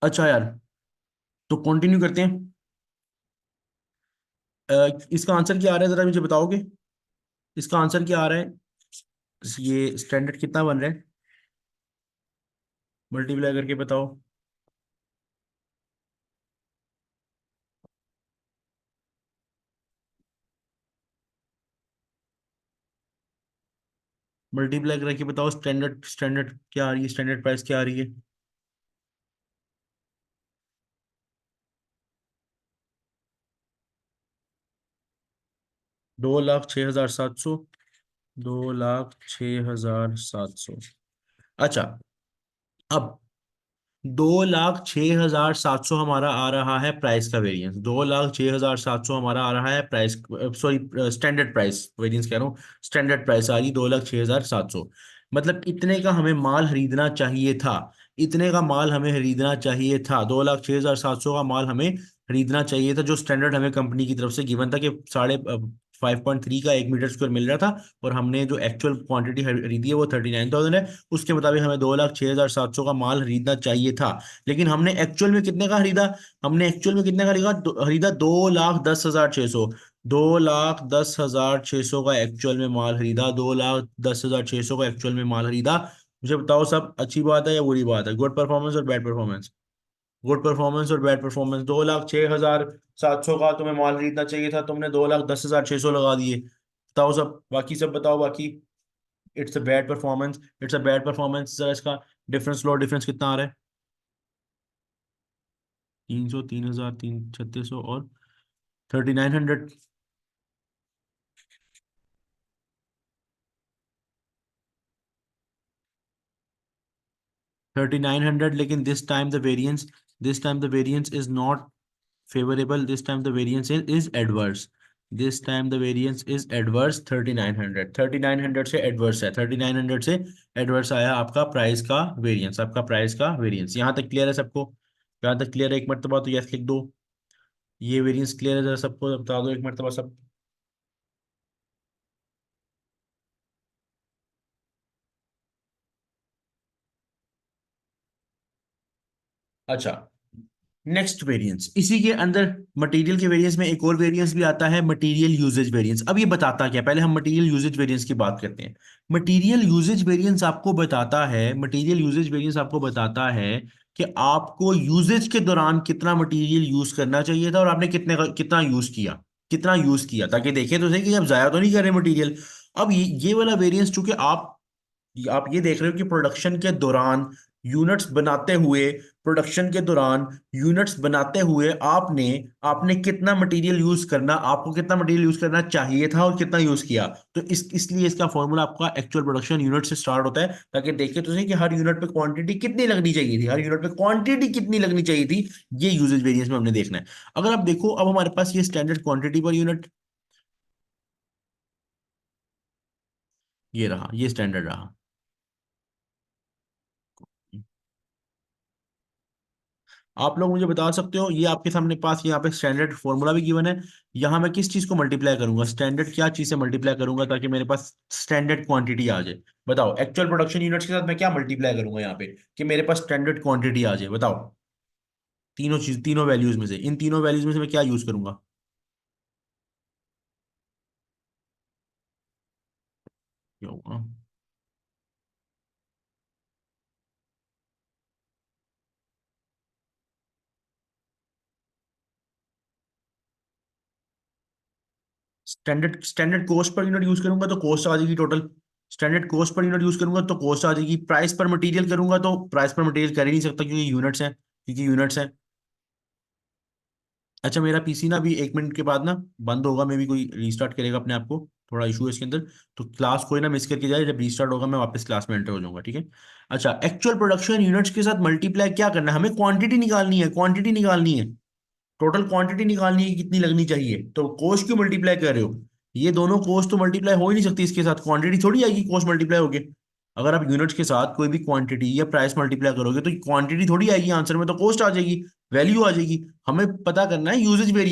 अच्छा यार, तो कंटिन्यू करते हैं। इसका आंसर क्या आ रहा है, जरा मुझे बताओगे? इसका आंसर क्या आ रहा है? ये स्टैंडर्ड कितना बन रहा है? मल्टीप्लाई करके बताओ। मल्टीप्लाई करके बताओ, स्टैंडर्ड स्टैंडर्ड क्या आ रही है, स्टैंडर्ड प्राइस क्या आ रही है? 2,06,700। 2,06,700। अच्छा, अब 2,06,700 हमारा आ रहा है प्राइस का वेरिएंस। 2,06,700 हमारा आ रहा है price, sorry standard price variance कह रहा हूँ। स्टैंडर्ड प्राइस आ रही 2,06,700। मतलब इतने का हमें माल खरीदना चाहिए था। इतने का माल हमें खरीदना चाहिए था, 2,06,700 का माल हमें खरीदना चाहिए था, जो स्टैंडर्ड हमें कंपनी की तरफ से गिवन था कि साढ़े 5.3 का 1 मीटर स्क्वायर मिल रहा था। और हमने जो एक्चुअल क्वांटिटी खरीदी है वो 39,000 है। उसके मुताबिक हमें 2,06,700 का माल खरीदना चाहिए था। लेकिन हमने एक्चुअल में कितने का खरीदा? हमने एक्चुअल में कितने का खरीदा 2,10,600। 2,10,600 का एक्चुअल में माल खरीदा। 2,10,600 का एक्चुअल में माल खरीदा। मुझे बताओ, सब अच्छी बात है या बुरी बात है? गुड परफॉर्मेंस और बैड परफॉर्मेंस? गुड परफॉर्मेंस और बैड परफॉर्मेंस। 2,06,700 का तुम्हें माल खरीदना चाहिए था, तुमने 2,10,600 लगा दिए। बताओ सब, बाकी सब बताओ बाकी। It's a bad performance, it's a bad performance. जरा इसका डिफरेंस लो, डिफरेंस कितना आ रहा है? 300, 3,000, 3,3600 और 3,900। 3,900, लेकिन this time the variance is not favorable. This time the variance is adverse. This time the variance is adverse। 3,900, 3,900 से adverse है, 3,900 से adverse आया आपका प्राइस का वेरिएंस, आपका प्राइस का वेरिएंस। यहाँ तक क्लियर है सबको? यहाँ तक क्लियर है? एक मरतबा तो यस लिख दो। ये वेरिएंस क्लियर है, जरा सबको बता दो एक मरतबा सब। अच्छा, नेक्स्ट वेरिएंस इसी के अंदर, मटेरियल के वेरिएंस में एक और वेरिएंस भी आता है, मटेरियल यूजेज वेरिएंस। अब ये बताता क्या, पहले हम मटेरियल यूजेज वेरिएंस की बात करते हैं। मटेरियल यूजेज वेरिएंस आपको बताता है कि आपको यूजेज के दौरान कितना मटेरियल यूज करना चाहिए था और आपने कितना यूज किया। कितना यूज किया, ताकि देखें तो सही कि आप जाया तो नहीं कर रहे मटेरियल। अब ये वाला वेरिएंस, चूंकि आप ये देख रहे हो कि प्रोडक्शन के बनाते हुए आपने आपने आपको कितना मटेरियल यूज करना चाहिए था और कितना यूज किया। तो इसलिए इसका फॉर्मूला आपका एक्चुअल प्रोडक्शन यूनिट से स्टार्ट होता है, ताकि देखे तो सही कि हर यूनिट पे क्वांटिटी कितनी लगनी चाहिए थी, हर यूनिट पे क्वांटिटी कितनी लगनी चाहिए थी। ये यूजेज वेरिएंस में हमने देखना है। अगर आप देखो, अब हमारे पास ये स्टैंडर्ड क्वांटिटी पर यूनिट, ये रहा, ये स्टैंडर्ड रहा। आप लोग मुझे बता सकते हो, ये आपके सामने पास यहाँ पे स्टैंडर्ड फॉर्मूला भी गिवन है। यहाँ मैं किस चीज को मल्टीप्लाई करूंगा, स्टैंडर्ड क्या चीज से मल्टीप्लाई करूंगा ताकि मेरे पास स्टैंडर्ड क्वांटिटी आ जाए? बताओ, एक्चुअल प्रोडक्शन यूनिट्स के साथ मैं क्या मल्टीप्लाई करूंगा यहाँ पे कि मेरे पास स्टैंडर्ड क्वांटिटी आ जाए? बताओ, तीनों वैल्यूज में से, इन तीनों वैल्यूज में से मैं क्या यूज करूंगा? क्या होगा? Standard standard cost per unit use करूंगा तो कॉस्ट आ जाएगी total. Standard cost per unit use करूंगा तो कॉस्ट आ जाएगी। प्राइस पर मटेरियल करूंगा तो प्राइस पर मटेरियल कर ही नहीं सकता, क्योंकि यूनिट्स हैं। अच्छा, मेरा पीसी ना अभी 1 मिनट के बाद ना बंद होगा, मे भी कोई रीस्टार्ट करेगा अपने आप को। थोड़ा इशू है इसके अंदर। तो क्लास कोई ना मिस करके जाए, जब रीस्टार्ट होगा मैं वापस क्लास में एंटर हो जाऊंगा, ठीक है? अच्छा, एक्चुअल प्रोडक्शन यूनिट्स के साथ मल्टीप्लाई क्या करना है? हमें क्वांटिटी निकालनी है, क्वांटिटी निकालनी है। टोटल क्वांटिटी निकालनी है कि कितनी लगनी चाहिए। तो कोस्ट क्यों मल्टीप्लाई कर रहे हो? ये दोनों कोस्ट तो मल्टीप्लाई हो ही नहीं सकती इसके साथ, क्वांटिटी थोड़ी आएगी कोस्ट मल्टीप्लाई होके। अगर आप यूनिट्स के साथ कोई भी क्वांटिटी या प्राइस मल्टीप्लाई करोगे तो क्वांटिटी थोड़ी आएगी आंसर में, तो कोस्ट आ जाएगी, वैल्यू आ जाएगी। हमें पता करना है यूजेज वेरिएंस।